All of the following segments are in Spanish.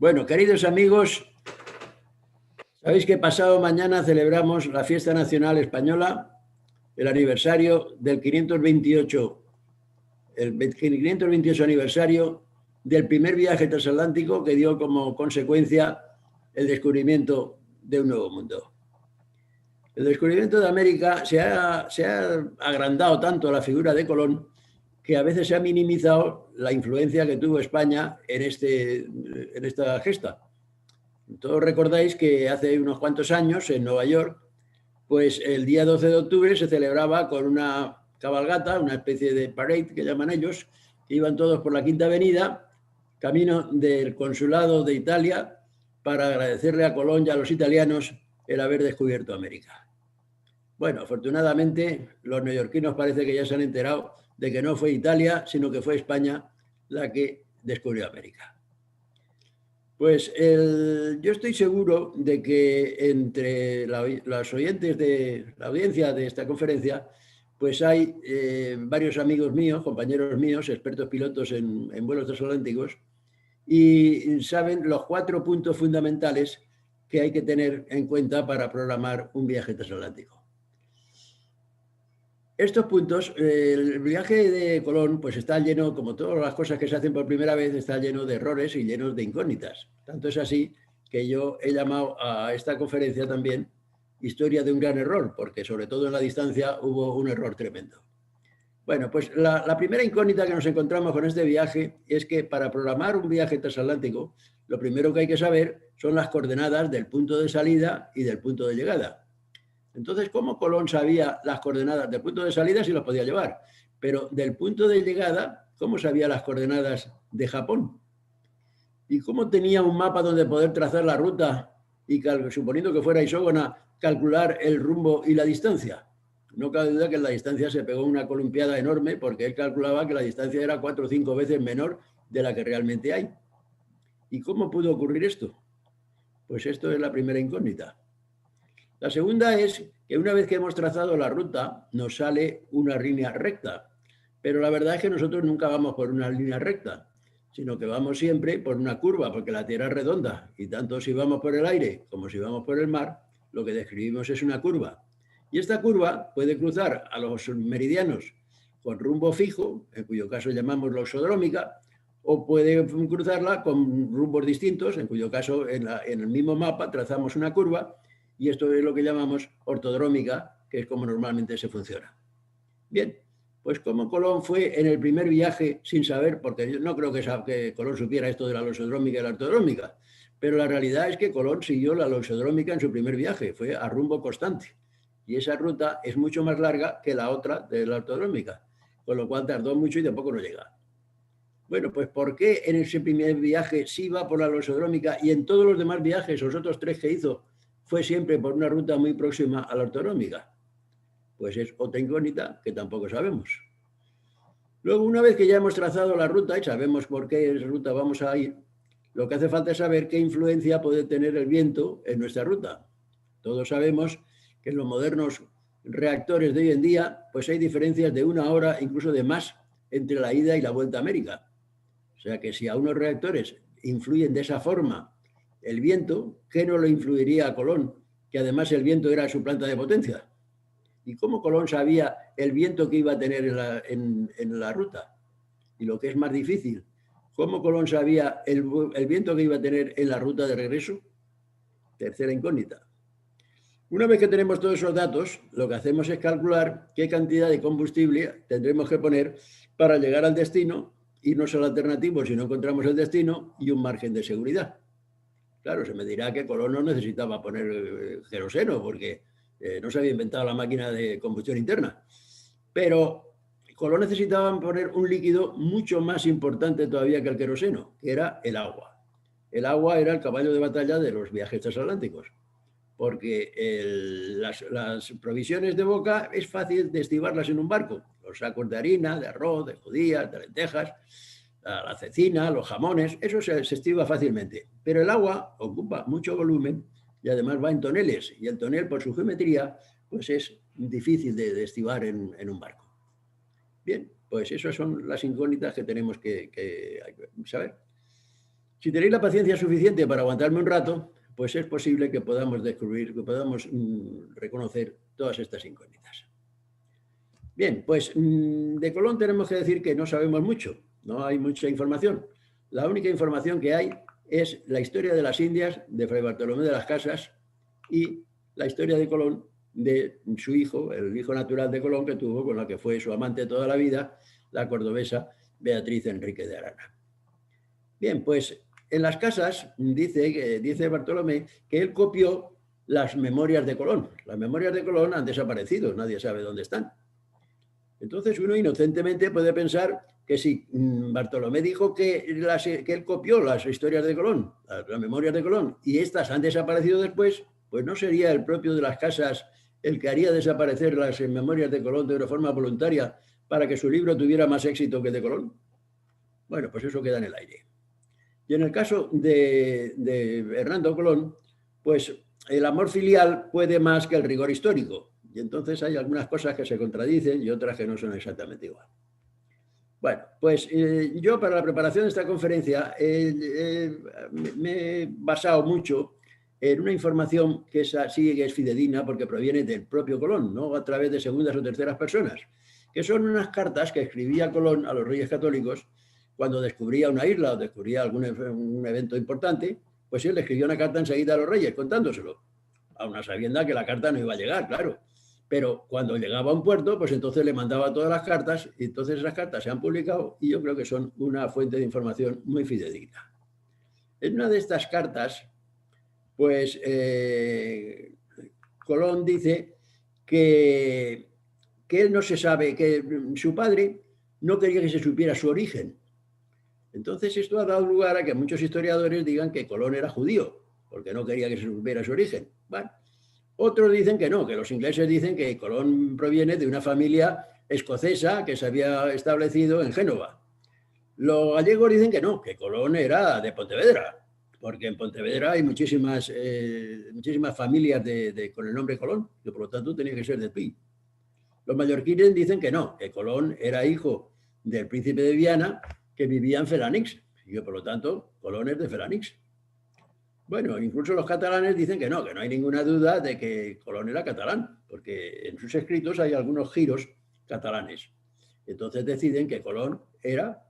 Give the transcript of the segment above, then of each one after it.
Bueno, queridos amigos, sabéis que pasado mañana celebramos la Fiesta Nacional Española, el aniversario del 528, el 528 aniversario del primer viaje transatlántico que dio como consecuencia el descubrimiento de un nuevo mundo. El descubrimiento de América se ha agrandado tanto la figura de Colón que a veces se ha minimizado la influencia que tuvo España en esta gesta. Todos recordáis que hace unos cuantos años en Nueva York, pues el día 12 de octubre se celebraba con una cabalgata, una especie de parade que llaman ellos, que iban todos por la Quinta Avenida, camino del consulado de Italia, para agradecerle a Colón y a los italianos el haber descubierto América. Bueno, afortunadamente los neoyorquinos parece que ya se han enterado de que no fue Italia, sino que fue España la que descubrió América. Pues yo estoy seguro de que entre los oyentes de la audiencia de esta conferencia, pues hay varios amigos míos, compañeros míos, expertos pilotos en vuelos transatlánticos, y saben los 4 puntos fundamentales que hay que tener en cuenta para programar un viaje transatlántico. Estos puntos, el viaje de Colón, pues está lleno, como todas las cosas que se hacen por primera vez, está lleno de errores y lleno de incógnitas. Tanto es así que yo he llamado a esta conferencia también Historia de un gran error, porque sobre todo en la distancia hubo un error tremendo. Bueno, pues la primera incógnita que nos encontramos con este viaje es que para programar un viaje transatlántico, lo primero que hay que saber son las coordenadas del punto de salida y del punto de llegada. Entonces, ¿cómo Colón sabía las coordenadas del punto de salida si los podía llevar? Pero del punto de llegada, ¿cómo sabía las coordenadas de Japón? ¿Y cómo tenía un mapa donde poder trazar la ruta y, suponiendo que fuera isógona, calcular el rumbo y la distancia? No cabe duda que en la distancia se pegó una columpiada enorme porque él calculaba que la distancia era 4 o 5 veces menor de la que realmente hay. ¿Y cómo pudo ocurrir esto? Pues esto es la primera incógnita. La segunda es que una vez que hemos trazado la ruta, nos sale una línea recta. Pero la verdad es que nosotros nunca vamos por una línea recta, sino que vamos siempre por una curva, porque la Tierra es redonda. Y tanto si vamos por el aire como si vamos por el mar, lo que describimos es una curva. Y esta curva puede cruzar a los meridianos con rumbo fijo, en cuyo caso llamamos loxodrómica, o puede cruzarla con rumbos distintos, en cuyo caso en el mismo mapa trazamos una curva. Y esto es lo que llamamos ortodrómica, que es como normalmente se funciona. Bien, pues como Colón fue en el primer viaje sin saber, porque yo no creo que Colón supiera esto de la loxodrómica y la ortodrómica, pero la realidad es que Colón siguió la loxodrómica en su primer viaje, fue a rumbo constante. Y esa ruta es mucho más larga que la otra de la ortodrómica, con lo cual tardó mucho y tampoco no llega. Bueno, pues ¿por qué en ese primer viaje sí va por la loxodrómica y en todos los demás viajes, los otros 3 que hizo, fue siempre por una ruta muy próxima a la ortodrómica? Pues es otra incógnita que tampoco sabemos. Luego, una vez que ya hemos trazado la ruta y sabemos por qué ruta vamos a ir, lo que hace falta es saber qué influencia puede tener el viento en nuestra ruta. Todos sabemos que en los modernos reactores de hoy en día, pues hay diferencias de 1 hora, incluso de más, entre la ida y la vuelta a América. O sea que si a unos reactores influyen de esa forma el viento, ¿qué no lo influiría a Colón? Que además el viento era su planta de potencia. ¿Y cómo Colón sabía el viento que iba a tener en la ruta? Y lo que es más difícil, ¿cómo Colón sabía el viento que iba a tener en la ruta de regreso? Tercera incógnita. Una vez que tenemos todos esos datos, lo que hacemos es calcular qué cantidad de combustible tendremos que poner para llegar al destino, irnos al alternativo si no encontramos el destino y un margen de seguridad. Claro, se me dirá que Colón no necesitaba poner queroseno porque no se había inventado la máquina de combustión interna. Pero Colón necesitaba poner un líquido mucho más importante todavía que el queroseno, que era el agua. El agua era el caballo de batalla de los viajes transatlánticos, porque las provisiones de boca es fácil de estibarlas en un barco. Los sacos de harina, de arroz, de judías, de lentejas, la cecina, los jamones, eso se estiba fácilmente. Pero el agua ocupa mucho volumen y además va en toneles. Y el tonel, por su geometría, pues es difícil de estibar en un barco. Bien, pues esas son las incógnitas que tenemos que saber. Si tenéis la paciencia suficiente para aguantarme un rato, pues es posible que podamos descubrir, que podamos reconocer todas estas incógnitas. Bien, pues de Colón tenemos que decir que no sabemos mucho, no hay mucha información. La única información que hay es la historia de las Indias de Fray Bartolomé de las Casas y la historia de Colón de su hijo, el hijo natural de Colón que tuvo con la que fue su amante toda la vida, la cordobesa Beatriz Enrique de Arana. Bien, pues en las Casas dice Bartolomé que él copió las memorias de Colón. Las memorias de Colón han desaparecido, nadie sabe dónde están. Entonces uno inocentemente puede pensar que si Bartolomé dijo que él copió las historias de Colón, las memorias de Colón, y estas han desaparecido después, pues no sería el propio de las Casas el que haría desaparecer las memorias de Colón de una forma voluntaria para que su libro tuviera más éxito que el de Colón. Bueno, pues eso queda en el aire. Y en el caso de Hernando Colón, pues el amor filial puede más que el rigor histórico. Y entonces hay algunas cosas que se contradicen y otras que no son exactamente igual. Bueno, pues yo para la preparación de esta conferencia me he basado mucho en una información que sí que es fidedigna porque proviene del propio Colón, no a través de segundas o terceras personas, que son unas cartas que escribía Colón a los reyes católicos cuando descubría una isla o descubría un evento importante, pues él le escribió una carta enseguida a los reyes contándoselo, a una sabienda que la carta no iba a llegar, claro. Pero cuando llegaba a un puerto, pues entonces le mandaba todas las cartas y entonces esas cartas se han publicado y yo creo que son una fuente de información muy fidedigna. En una de estas cartas, pues Colón dice que él no se sabe, que su padre no quería que se supiera su origen. Entonces esto ha dado lugar a que muchos historiadores digan que Colón era judío, porque no quería que se supiera su origen. Bueno, otros dicen que no, que los ingleses dicen que Colón proviene de una familia escocesa que se había establecido en Génova. Los gallegos dicen que no, que Colón era de Pontevedra, porque en Pontevedra hay muchísimas familias con el nombre Colón, que por lo tanto tenía que ser de Pi. Los mallorquines dicen que no, que Colón era hijo del príncipe de Viana que vivía en Felanix, y que por lo tanto Colón es de Felanix. Bueno, incluso los catalanes dicen que no hay ninguna duda de que Colón era catalán, porque en sus escritos hay algunos giros catalanes. Entonces deciden que Colón era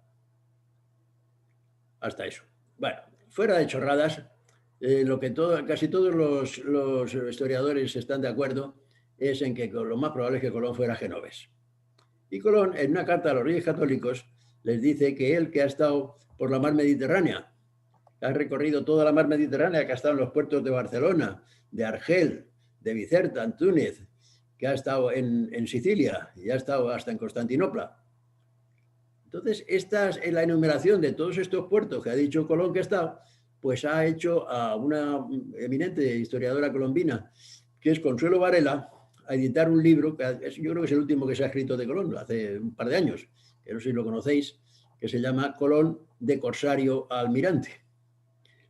hasta eso. Bueno, fuera de chorradas, casi todos los historiadores están de acuerdo es en que lo más probable es que Colón fuera genovés. Y Colón, en una carta a los reyes católicos, les dice que él, que ha estado por la mar Mediterránea, ha recorrido toda la mar Mediterránea, que ha estado en los puertos de Barcelona, de Argel, de Bizerta, en Túnez, que ha estado en Sicilia y ha estado hasta en Constantinopla. Entonces, en la enumeración de todos estos puertos que ha dicho Colón que ha estado, pues ha hecho a una eminente historiadora colombina, que es Consuelo Varela, a editar un libro, que yo creo que es el último que se ha escrito de Colón, hace un par de años, que no sé si lo conocéis, que se llama Colón de Corsario a Almirante.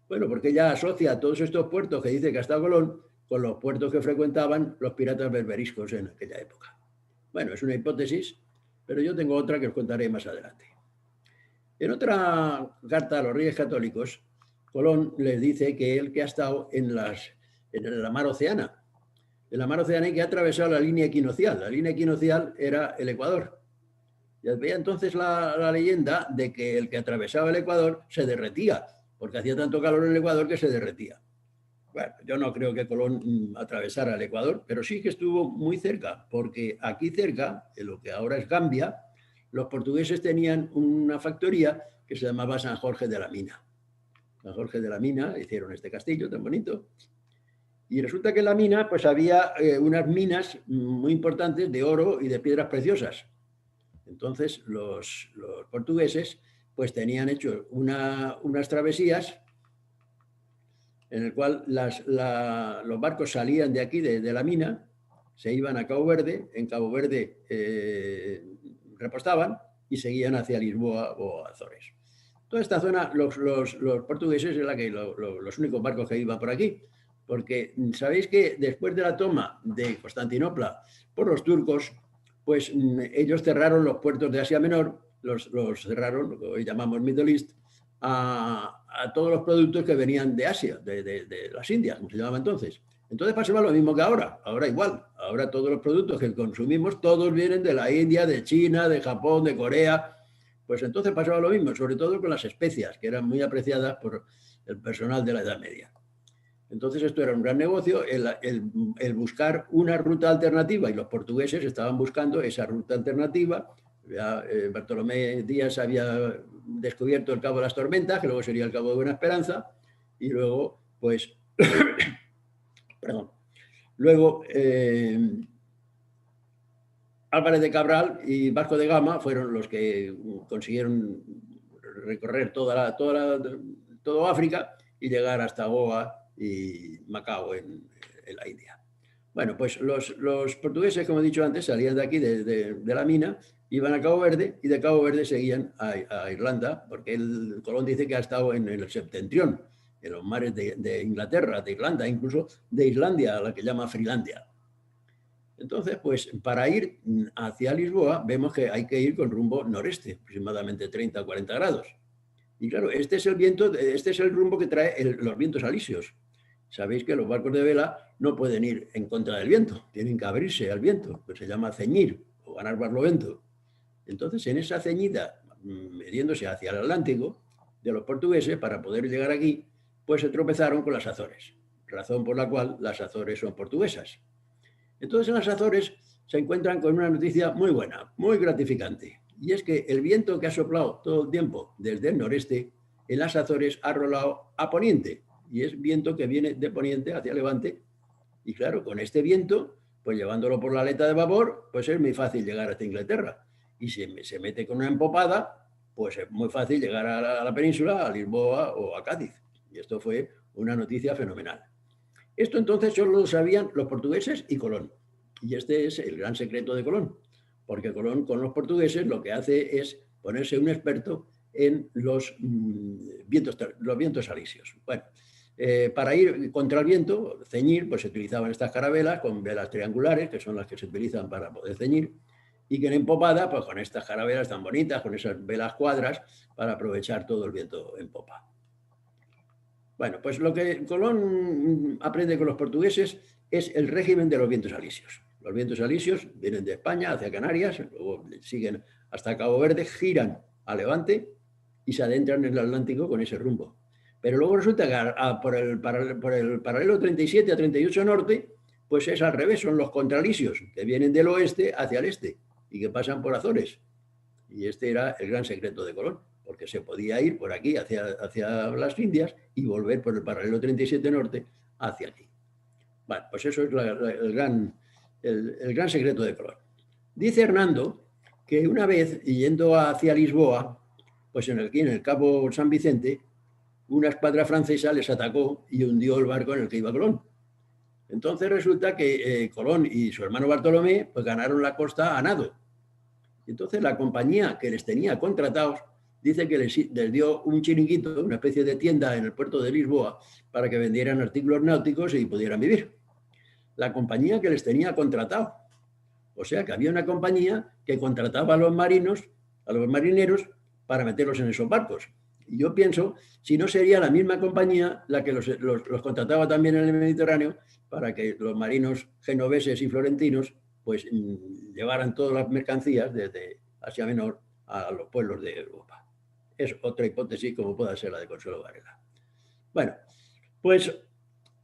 Bueno, porque ella asocia a todos estos puertos que dice que ha estado Colón con los puertos que frecuentaban los piratas berberiscos en aquella época. Bueno, es una hipótesis, pero yo tengo otra que os contaré más adelante. En otra carta a los reyes católicos, Colón les dice que él que ha estado en la mar Oceana, en la mar Oceana y que ha atravesado la línea equinoccial. La línea equinoccial era el Ecuador. Y había entonces la leyenda de que el que atravesaba el Ecuador se derretía, porque hacía tanto calor en el Ecuador que se derretía. Bueno, yo no creo que Colón atravesara el Ecuador, pero sí que estuvo muy cerca, porque aquí cerca, en lo que ahora es Gambia, los portugueses tenían una factoría que se llamaba San Jorge de la Mina. San Jorge de la Mina hicieron este castillo tan bonito. Y resulta que en la mina pues había unas minas muy importantes de oro y de piedras preciosas. Entonces los portugueses pues tenían hecho unas travesías en el cual los barcos salían de aquí, de la mina, se iban a Cabo Verde, en Cabo Verde repostaban y seguían hacia Lisboa o Azores. Toda esta zona, los portugueses eran los únicos barcos que iban por aquí, porque sabéis que después de la toma de Constantinopla por los turcos, pues ellos cerraron los puertos de Asia Menor, los cerraron, lo que hoy llamamos Middle East, a todos los productos que venían de Asia, de las Indias, como se llamaba entonces. Entonces pasaba lo mismo que ahora, ahora igual. Ahora todos los productos que consumimos, todos vienen de la India, de China, de Japón, de Corea. Pues entonces pasaba lo mismo, sobre todo con las especias, que eran muy apreciadas por el personal de la Edad Media. Entonces esto era un gran negocio, el buscar una ruta alternativa, y los portugueses estaban buscando esa ruta alternativa. Ya, Bartolomé Díaz había descubierto el Cabo de las Tormentas, que luego sería el Cabo de Buena Esperanza, y luego, pues, perdón, luego Álvarez de Cabral y Vasco de Gama fueron los que consiguieron recorrer todo África y llegar hasta Goa y Macao en la India. Bueno, pues los portugueses, como he dicho antes, salían de aquí, de la mina, iban a Cabo Verde y de Cabo Verde seguían a Irlanda, porque el Colón dice que ha estado en el septentrión, en los mares de Inglaterra, de Irlanda, incluso de Islandia, a la que llama Frilandia. Entonces, pues para ir hacia Lisboa vemos que hay que ir con rumbo noreste, aproximadamente 30 o 40 grados. Y claro, este es el rumbo que trae los vientos alisios. Sabéis que los barcos de vela no pueden ir en contra del viento, tienen que abrirse al viento, que se llama ceñir o ganar barlovento. Entonces, en esa ceñida, metiéndose hacia el Atlántico, de los portugueses, para poder llegar aquí, pues se tropezaron con las Azores, razón por la cual las Azores son portuguesas. Entonces, en las Azores se encuentran con una noticia muy buena, muy gratificante, y es que el viento que ha soplado todo el tiempo desde el noreste, en las Azores ha rolado a poniente, y es viento que viene de poniente hacia levante. Y claro, con este viento, pues llevándolo por la aleta de babor, pues es muy fácil llegar hasta Inglaterra. Y si se mete con una empopada, pues es muy fácil llegar a la península, a Lisboa o a Cádiz. Y esto fue una noticia fenomenal. Esto entonces solo lo sabían los portugueses y Colón. Y este es el gran secreto de Colón, porque Colón con los portugueses lo que hace es ponerse un experto en los vientos alisios. Bueno, para ir contra el viento, ceñir, pues se utilizaban estas carabelas con velas triangulares, que son las que se utilizan para poder ceñir, y que en empopada, pues con estas carabelas tan bonitas, con esas velas cuadras, para aprovechar todo el viento en popa. Bueno, pues lo que Colón aprende con los portugueses es el régimen de los vientos alisios. Los vientos alisios vienen de España hacia Canarias, luego siguen hasta Cabo Verde, giran a Levante y se adentran en el Atlántico con ese rumbo. Pero luego resulta que por el paralelo 37 a 38 norte, pues es al revés, son los contralisios que vienen del oeste hacia el este y que pasan por Azores. Y este era el gran secreto de Colón, porque se podía ir por aquí hacia las Indias y volver por el paralelo 37 norte hacia aquí. Bueno, pues eso es el gran secreto de Colón. Dice Hernando que una vez, yendo hacia Lisboa, pues aquí en el Cabo San Vicente, una escuadra francesa les atacó y hundió el barco en el que iba Colón. Entonces resulta que Colón y su hermano Bartolomé pues ganaron la costa a nado. Entonces la compañía que les tenía contratados dice que les dio un chiringuito, una especie de tienda en el puerto de Lisboa para que vendieran artículos náuticos y pudieran vivir. La compañía que les tenía contratado. O sea que había una compañía que contrataba a los marineros, para meterlos en esos barcos. Y yo pienso, si no sería la misma compañía la que los contrataba también en el Mediterráneo para que los marinos genoveses y florentinos pues llevaran todas las mercancías desde Asia Menor a los pueblos de Europa. Es otra hipótesis como pueda ser la de Consuelo Varela. Bueno, pues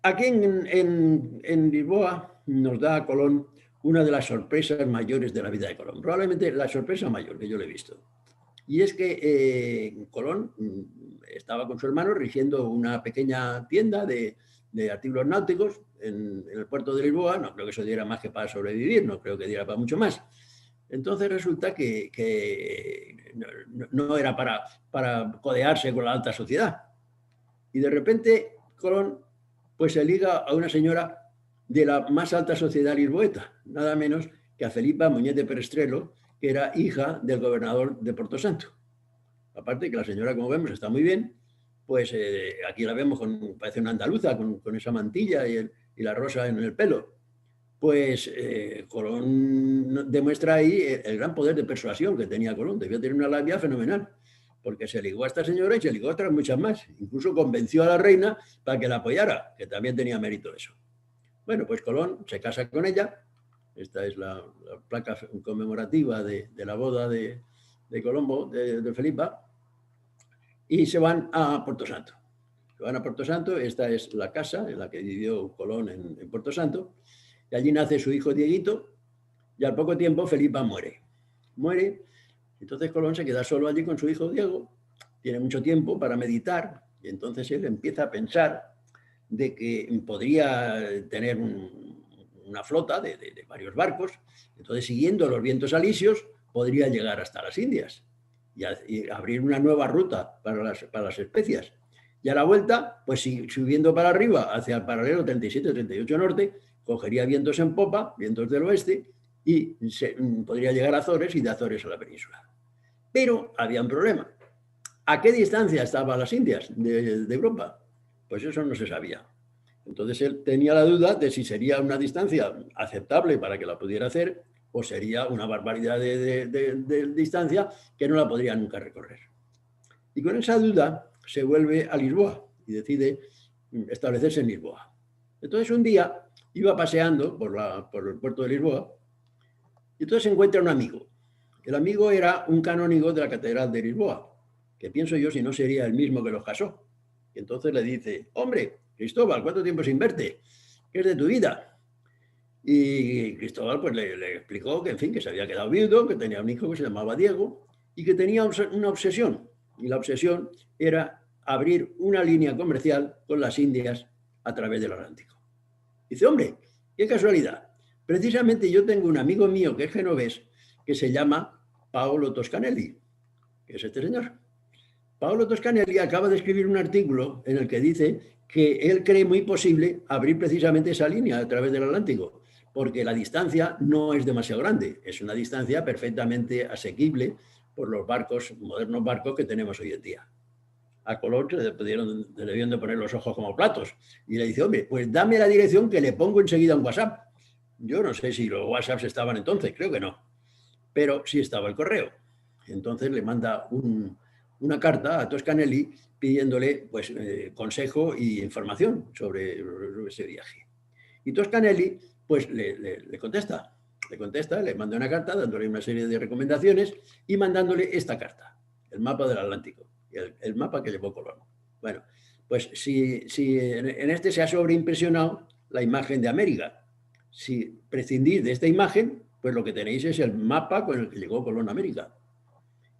aquí en Lisboa nos da a Colón una de las sorpresas mayores de la vida de Colón. Probablemente la sorpresa mayor que yo le he visto. Y es que Colón estaba con su hermano rigiendo una pequeña tienda de artículos náuticos en el puerto de Lisboa. No creo que eso diera más que para sobrevivir, no creo que diera para mucho más. Entonces resulta que no era para codearse con la alta sociedad. Y de repente Colón pues se liga a una señora de la más alta sociedad lisboeta, nada menos que a Felipa Muñoz de Perestrelo, que era hija del gobernador de Porto Santo. Aparte que la señora, como vemos, está muy bien, pues aquí la vemos, parece una andaluza, con esa mantilla y la rosa en el pelo. Pues Colón demuestra ahí el gran poder de persuasión que tenía Colón. Debía tener una labia fenomenal, porque se ligó a esta señora y se ligó a otras muchas más. Incluso convenció a la reina para que la apoyara, que también tenía mérito eso. Bueno, pues Colón se casa con ella. Esta es la placa conmemorativa de la boda de Colombo, de Felipa, y se van a Puerto Santo. Se van a Puerto Santo, esta es la casa en la que vivió Colón en Puerto Santo, y allí nace su hijo Dieguito, y al poco tiempo Felipa muere. Muere, entonces Colón se queda solo allí con su hijo Diego, tiene mucho tiempo para meditar, y entonces él empieza a pensar de que podría tener una flota de varios barcos, entonces siguiendo los vientos alisios podría llegar hasta las Indias y abrir una nueva ruta para las especias. Y a la vuelta, pues subiendo para arriba hacia el paralelo 37-38 norte, cogería vientos en popa, vientos del oeste, y podría llegar a Azores y de Azores a la península. Pero había un problema. ¿A qué distancia estaban las Indias de Europa? Pues eso no se sabía. Entonces él tenía la duda de si sería una distancia aceptable para que la pudiera hacer o sería una barbaridad de distancia que no la podría nunca recorrer. Y con esa duda se vuelve a Lisboa y decide establecerse en Lisboa. Entonces un día iba paseando por el puerto de Lisboa y entonces se encuentra un amigo. El amigo era un canónigo de la Catedral de Lisboa, que pienso yo si no sería el mismo que los casó. Y entonces le dice, hombre, Cristóbal, ¿cuánto tiempo sin verte? ¿Qué es de tu vida? Y Cristóbal pues le explicó que, en fin, que se había quedado viudo, que tenía un hijo que se llamaba Diego y que tenía una obsesión. Y la obsesión era abrir una línea comercial con las Indias a través del Atlántico. Dice, hombre, qué casualidad. Precisamente yo tengo un amigo mío que es genovés que se llama Paolo Toscanelli, que es este señor. Paolo Toscanelli acaba de escribir un artículo en el que dice que él cree muy posible abrir precisamente esa línea a través del Atlántico, porque la distancia no es demasiado grande, es una distancia perfectamente asequible por los barcos, modernos barcos que tenemos hoy en día. A Colón le debieron de poner los ojos como platos y le dice, hombre, pues dame la dirección que le pongo enseguida un WhatsApp. Yo no sé si los WhatsApps estaban entonces, creo que no, pero sí estaba el correo. Entonces le manda una carta a Toscanelli pidiéndole pues, consejo e información sobre ese viaje. Y Toscanelli pues le contesta, le manda una carta dándole una serie de recomendaciones y mandándole esta carta, el mapa del Atlántico, el mapa que llevó Colón. Bueno, pues si en este se ha sobreimpresionado la imagen de América, si prescindís de esta imagen, pues lo que tenéis es el mapa con el que llegó Colón a América.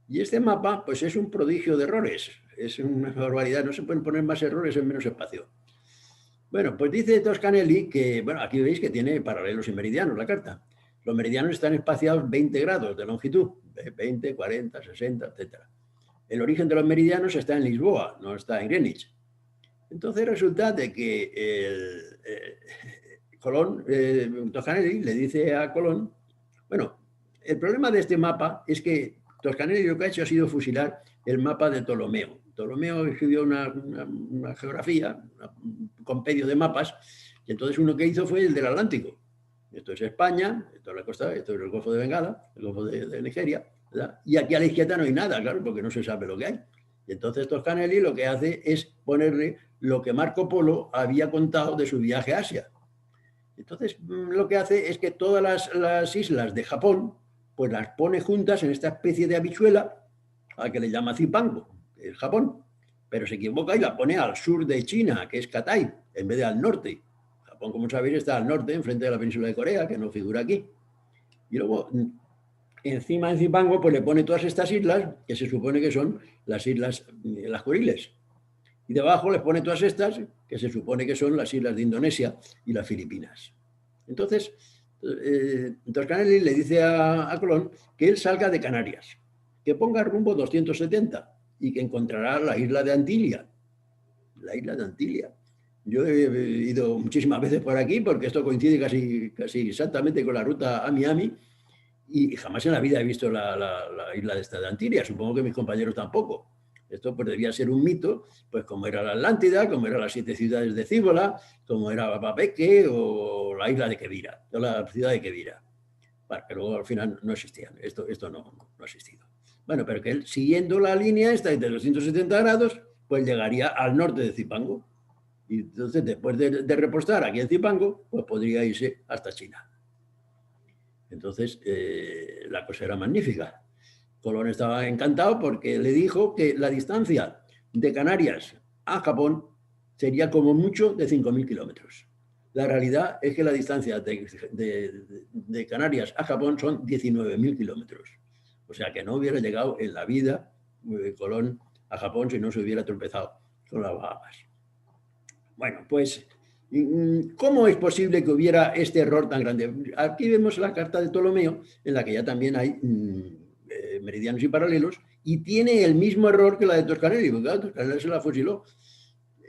Y este mapa, pues es un prodigio de errores, es una barbaridad, no se pueden poner más errores en menos espacio. Bueno, pues dice Toscanelli que, bueno, aquí veis que tiene paralelos y meridianos la carta. Los meridianos están espaciados 20 grados de longitud, 20, 40, 60, etc. El origen de los meridianos está en Lisboa, no está en Greenwich. Entonces resulta de que Toscanelli le dice a Colón, bueno, el problema de este mapa es que Toscanelli lo que ha hecho ha sido fusilar el mapa de Ptolomeo. Ptolomeo escribió una geografía, un compendio de mapas, y entonces uno que hizo fue el del Atlántico. Esto es España, esto es la costa, esto es el Golfo de Bengala, el Golfo de Nigeria, ¿verdad? Y aquí a la izquierda no hay nada, claro, porque no se sabe lo que hay. Y entonces Toscanelli lo que hace es ponerle lo que Marco Polo había contado de su viaje a Asia. Entonces lo que hace es que todas las islas de Japón pues las pone juntas en esta especie de habichuela a que le llama Zipango, que es Japón, pero se equivoca y la pone al sur de China, que es Cathay, en vez de al norte. Japón, como sabéis, está al norte, enfrente de la península de Corea, que no figura aquí. Y luego, encima de Zipango, pues le pone todas estas islas, que se supone que son las islas, las Kuriles. Y debajo les pone todas estas, que se supone que son las islas de Indonesia y las Filipinas. Entonces, Toscanelli le dice a Colón que él salga de Canarias, que ponga rumbo 270 y que encontrará la isla de Antilia. La isla de Antilia. Yo he ido muchísimas veces por aquí porque esto coincide casi exactamente con la ruta a Miami y jamás en la vida he visto la isla de esta de Antilia. Supongo que mis compañeros tampoco. Esto pues debía ser un mito, pues como era la Atlántida, como eran las 7 ciudades de Cíbola, como era Papeque o la isla de Quevira, o la ciudad de Quevira. Bueno, que luego al final no existían, esto no ha existido. Bueno, pero que él, siguiendo la línea esta de 270 grados, pues llegaría al norte de Zipango. Y entonces, después de repostar aquí en Zipango, pues podría irse hasta China. Entonces, la cosa era magnífica. Colón estaba encantado porque le dijo que la distancia de Canarias a Japón sería como mucho de 5.000 kilómetros. La realidad es que la distancia de Canarias a Japón son 19.000 kilómetros. O sea que no hubiera llegado en la vida Colón a Japón si no se hubiera tropezado con las Bahamas. Bueno, pues, ¿cómo es posible que hubiera este error tan grande? Aquí vemos la carta de Ptolomeo, en la que ya también hay meridianos y paralelos, y tiene el mismo error que la de Toscanelli, porque claro, Toscanelli se la fusiló.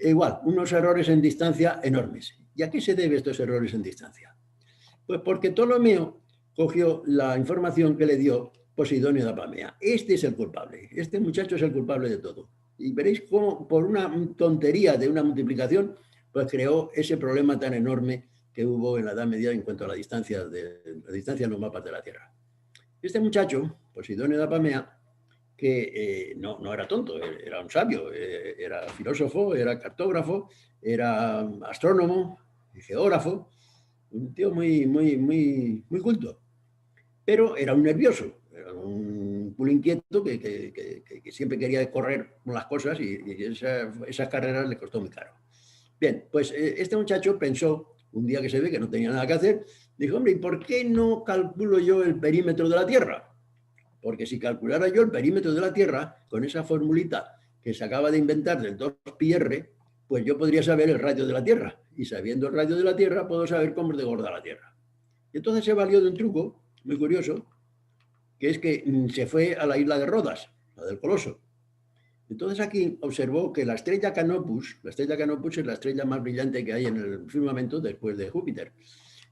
Igual, unos errores en distancia enormes. ¿Y a qué se debe estos errores en distancia? Pues porque Ptolomeo cogió la información que le dio Posidonio de Apamea. Este es el culpable, este muchacho es el culpable de todo. Y veréis cómo por una tontería de una multiplicación, pues creó ese problema tan enorme que hubo en la Edad Media en cuanto a la distancia en los mapas de la Tierra. Este muchacho, Posidonio de Apamea, que no era tonto, era un sabio, era filósofo, era cartógrafo, era astrónomo, geógrafo, un tío muy culto, pero era un nervioso, era un culo inquieto que siempre quería correr con las cosas y esas carreras le costó muy caro. Bien, pues este muchacho pensó, un día que se ve que no tenía nada que hacer, dijo, hombre, ¿y por qué no calculo yo el perímetro de la Tierra? Porque si calculara yo el perímetro de la Tierra con esa formulita que se acaba de inventar del 2πr, pues yo podría saber el radio de la Tierra. Y sabiendo el radio de la Tierra, puedo saber cómo es de gorda la Tierra. Y entonces se valió de un truco muy curioso, que es que se fue a la isla de Rodas, la del Coloso. Entonces aquí observó que la estrella Canopus es la estrella más brillante que hay en el firmamento después de Júpiter.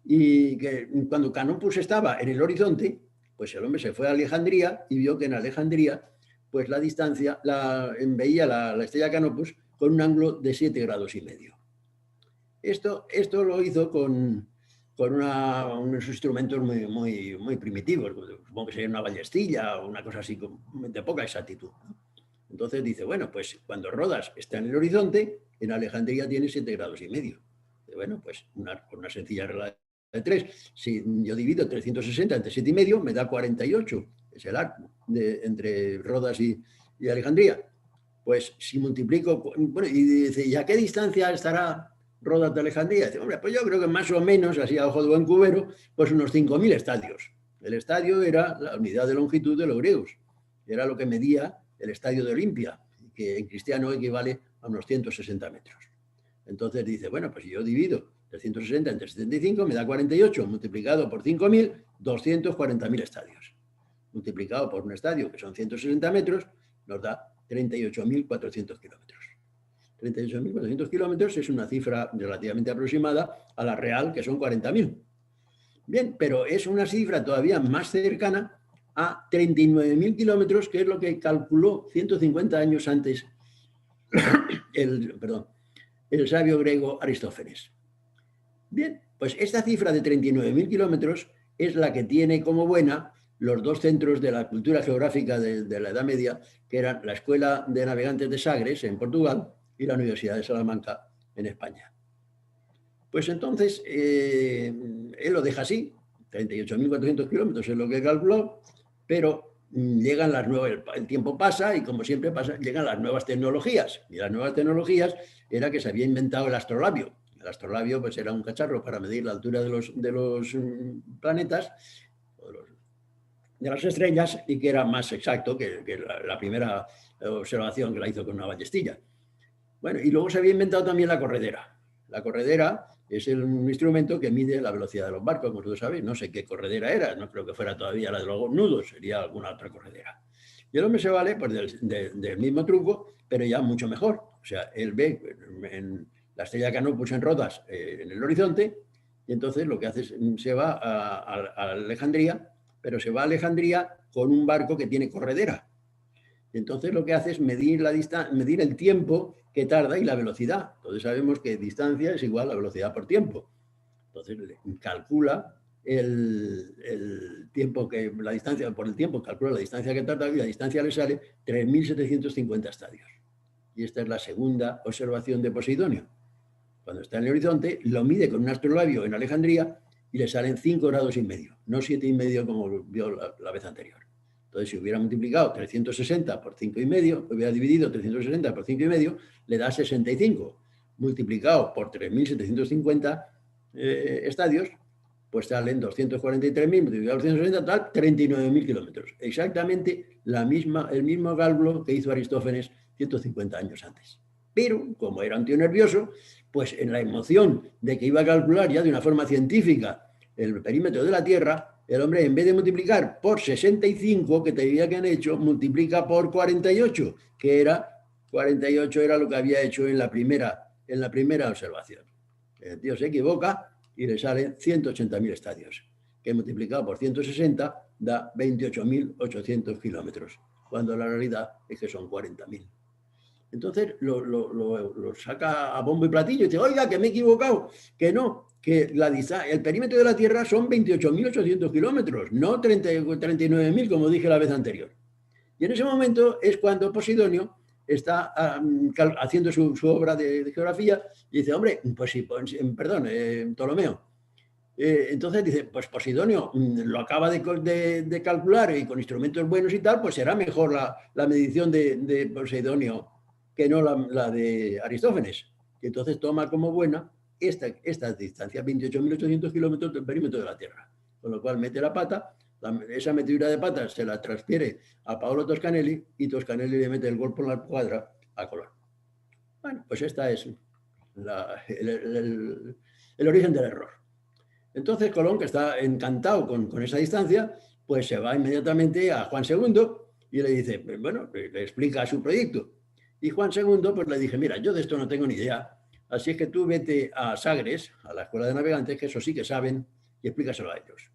Y que cuando Canopus estaba en el horizonte, pues el hombre se fue a Alejandría y vio que en Alejandría, pues la distancia, veía la estrella Canopus con un ángulo de 7,5 grados. Esto lo hizo con unos instrumentos muy primitivos, supongo que sería una ballestilla o una cosa así de poca exactitud. Entonces dice, bueno, pues cuando Rodas está en el horizonte, en Alejandría tiene 7,5 grados. Bueno, pues con una sencilla regla de 3, si yo divido 360 entre 7,5, me da 48, es el arco entre Rodas y Alejandría. Pues si multiplico, bueno, y dice, ¿y a qué distancia estará Rodas de Alejandría? Dice, hombre, pues yo creo que más o menos, así a ojo de buen cubero, pues unos 5.000 estadios. El estadio era la unidad de longitud de los griegos, era lo que medía el estadio de Olimpia, que en cristiano equivale a unos 160 metros. Entonces dice, bueno, pues si yo divido 360 entre 75, me da 48, multiplicado por 5.000, 240.000 estadios. Multiplicado por un estadio, que son 160 metros, nos da 38.400 kilómetros. 38.400 kilómetros es una cifra relativamente aproximada a la real, que son 40.000. Bien, pero es una cifra todavía más cercana a 39.000 kilómetros, que es lo que calculó 150 años antes el sabio griego Aristófanes. Bien, pues esta cifra de 39.000 kilómetros es la que tiene como buena los dos centros de la cultura geográfica de la Edad Media, que eran la Escuela de Navegantes de Sagres, en Portugal, y la Universidad de Salamanca, en España. Pues entonces, él lo deja así, 38.400 kilómetros es lo que calculó, pero llegan las nuevas, el tiempo pasa y como siempre pasa, llegan las nuevas tecnologías. Y las nuevas tecnologías era que se había inventado el astrolabio. El astrolabio pues era un cacharro para medir la altura de los planetas, de las estrellas, y que era más exacto que la primera observación que la hizo con una ballestilla. Bueno, y luego se había inventado también la corredera. La corredera es un instrumento que mide la velocidad de los barcos, como todos sabéis. No sé qué corredera era, no creo que fuera todavía la de los nudos, sería alguna otra corredera. Y el hombre se vale pues, del mismo truco, pero ya mucho mejor. O sea, él ve en la estrella Canopus en Rodas en el horizonte, y entonces lo que hace es se va a Alejandría, pero se va a Alejandría con un barco que tiene corredera. Y entonces lo que hace es medir el tiempo que tarda y la velocidad. Entonces sabemos que distancia es igual a velocidad por tiempo. Entonces calcula el tiempo que, la distancia, por el tiempo, calcula la distancia que tarda y la distancia le sale 3.750 estadios. Y esta es la segunda observación de Poseidonio. Cuando está en el horizonte, lo mide con un astrolabio en Alejandría y le salen 5 grados y medio, no 7,5 como vio la vez anterior. Entonces, si hubiera multiplicado 360 por 5,5, hubiera dividido 360 por 5,5, le da 65. Multiplicado por 3.750 estadios, pues salen 243.000, multiplicado por 160, tal, 39.000 kilómetros. Exactamente el mismo cálculo que hizo Aristófanes 150 años antes. Pero, como era un tío nervioso, pues en la emoción de que iba a calcular ya de una forma científica el perímetro de la Tierra, el hombre, en vez de multiplicar por 65, que tenía que han hecho, multiplica por 48, que era 48 era lo que había hecho en la primera observación. El tío se equivoca y le salen 180.000 estadios, que multiplicado por 160 da 28.800 kilómetros, cuando la realidad es que son 40.000. Entonces lo saca a bombo y platillo y dice, oiga, que me he equivocado, que no, que el perímetro de la Tierra son 28.800 kilómetros, no 39.000 como dije la vez anterior. Y en ese momento es cuando Posidonio está haciendo su obra de geografía y dice, hombre, pues sí, perdón, Ptolomeo. Entonces dice, pues Posidonio lo acaba de calcular y con instrumentos buenos y tal, pues será mejor la medición de Posidonio que no la de Aristófanes. Y entonces toma como buena esta distancia, 28.800 kilómetros del perímetro de la Tierra. Con lo cual mete la pata, esa metidura de pata se la transfiere a Paolo Toscanelli y Toscanelli le mete el golpe en la cuadra a Colón. Bueno, pues esta es el origen del error. Entonces Colón, que está encantado con esa distancia, pues se va inmediatamente a Juan II y le dice, bueno, le explica su proyecto. Y Juan II pues le dije, mira, yo de esto no tengo ni idea, así es que tú vete a Sagres, a la Escuela de Navegantes, que eso sí que saben, y explícaselo a ellos.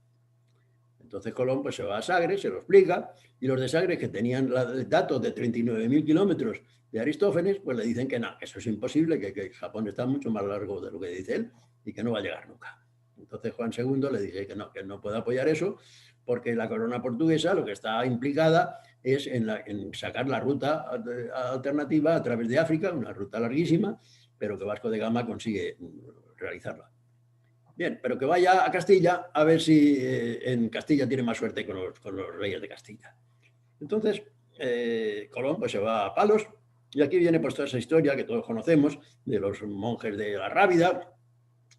Entonces Colón pues se va a Sagres, se lo explica, y los de Sagres, que tenían datos de 39.000 kilómetros de Aristófanes, pues le dicen que no, que eso es imposible, que Japón está mucho más largo de lo que dice él y que no va a llegar nunca. Entonces Juan II le dije que no puede apoyar eso, porque la corona portuguesa lo que está implicada es en sacar la ruta alternativa a través de África, una ruta larguísima, pero que Vasco de Gama consigue realizarla. Bien, pero que vaya a Castilla a ver si en Castilla tiene más suerte con los reyes de Castilla. Entonces, Colón pues se va a Palos y aquí viene pues toda esa historia que todos conocemos de los monjes de la Rábida,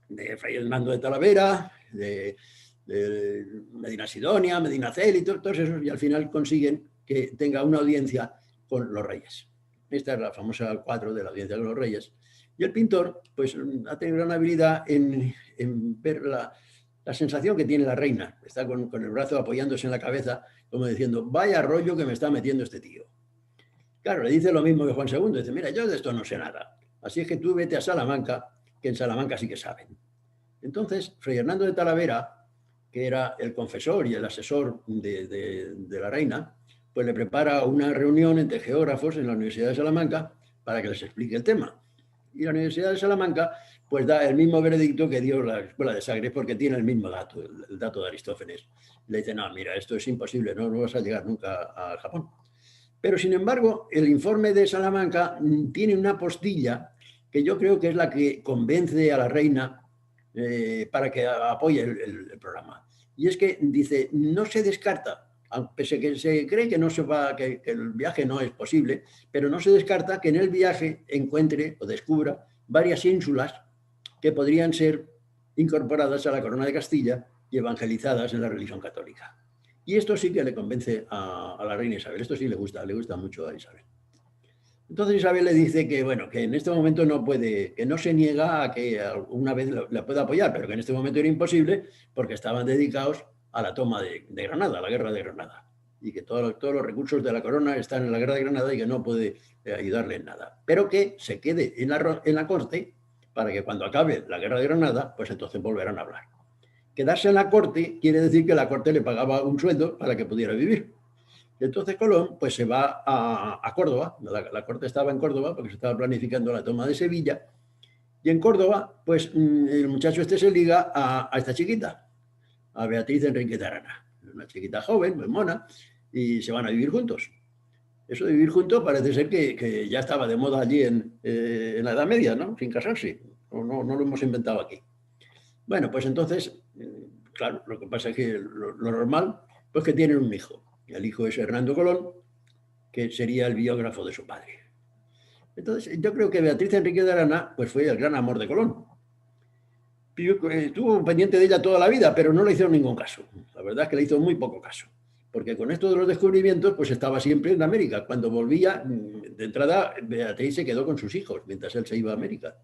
de Fray Hernando de Talavera, de Medina Sidonia, Medina Cel y todos esos, y al final consiguen que tenga una audiencia con los reyes. Esta es la famosa cuadro de la audiencia con los reyes. Y el pintor, pues, ha tenido gran habilidad en ver la sensación que tiene la reina. Está con el brazo apoyándose en la cabeza, como diciendo, vaya rollo que me está metiendo este tío. Claro, le dice lo mismo que Juan II. Dice, mira, yo de esto no sé nada. Así es que tú vete a Salamanca, que en Salamanca sí que saben. Entonces, Fray Hernando de Talavera, que era el confesor y el asesor de la reina, pues le prepara una reunión entre geógrafos en la Universidad de Salamanca para que les explique el tema. Y la Universidad de Salamanca pues da el mismo veredicto que dio la Escuela de Sagres, porque tiene el mismo dato, el dato de Aristófanes. Le dice, no, mira, esto es imposible, no vas a llegar nunca a Japón. Pero, sin embargo, el informe de Salamanca tiene una postilla que yo creo que es la que convence a la reina para que apoye el programa. Y es que dice, no se descarta, pese a que se cree que, no se va, que el viaje no es posible, pero no se descarta que en el viaje encuentre o descubra varias ínsulas que podrían ser incorporadas a la corona de Castilla y evangelizadas en la religión católica. Y esto sí que le convence a la reina Isabel, esto sí le gusta mucho a Isabel. Entonces Isabel le dice que, bueno, que en este momento no puede, que no se niega a que alguna vez la pueda apoyar, pero que en este momento era imposible porque estaban dedicados a la toma de Granada, a la guerra de Granada, y que todos los recursos de la corona están en la guerra de Granada y que no puede ayudarle en nada, pero que se quede en la corte para que cuando acabe la guerra de Granada, pues entonces volverán a hablar. Quedarse en la corte quiere decir que la corte le pagaba un sueldo para que pudiera vivir. Entonces Colón pues se va a Córdoba, la corte estaba en Córdoba porque se estaba planificando la toma de Sevilla, y en Córdoba pues el muchacho este se liga a esta chiquita, a Beatriz Enrique de Arana, una chiquita joven, muy mona, y se van a vivir juntos. Eso de vivir juntos parece ser que ya estaba de moda allí en la Edad Media, ¿no? Sin casarse. No lo hemos inventado aquí. Bueno, pues entonces, claro, lo que pasa es que lo normal, pues que tienen un hijo. Y el hijo es Hernando Colón, que sería el biógrafo de su padre. Entonces, yo creo que Beatriz Enrique de Arana, pues fue el gran amor de Colón. Estuvo pendiente de ella toda la vida, pero no le hizo ningún caso. La verdad es que le hizo muy poco caso. Porque con esto de los descubrimientos, pues estaba siempre en América. Cuando volvía, de entrada, Beatriz se quedó con sus hijos, mientras él se iba a América.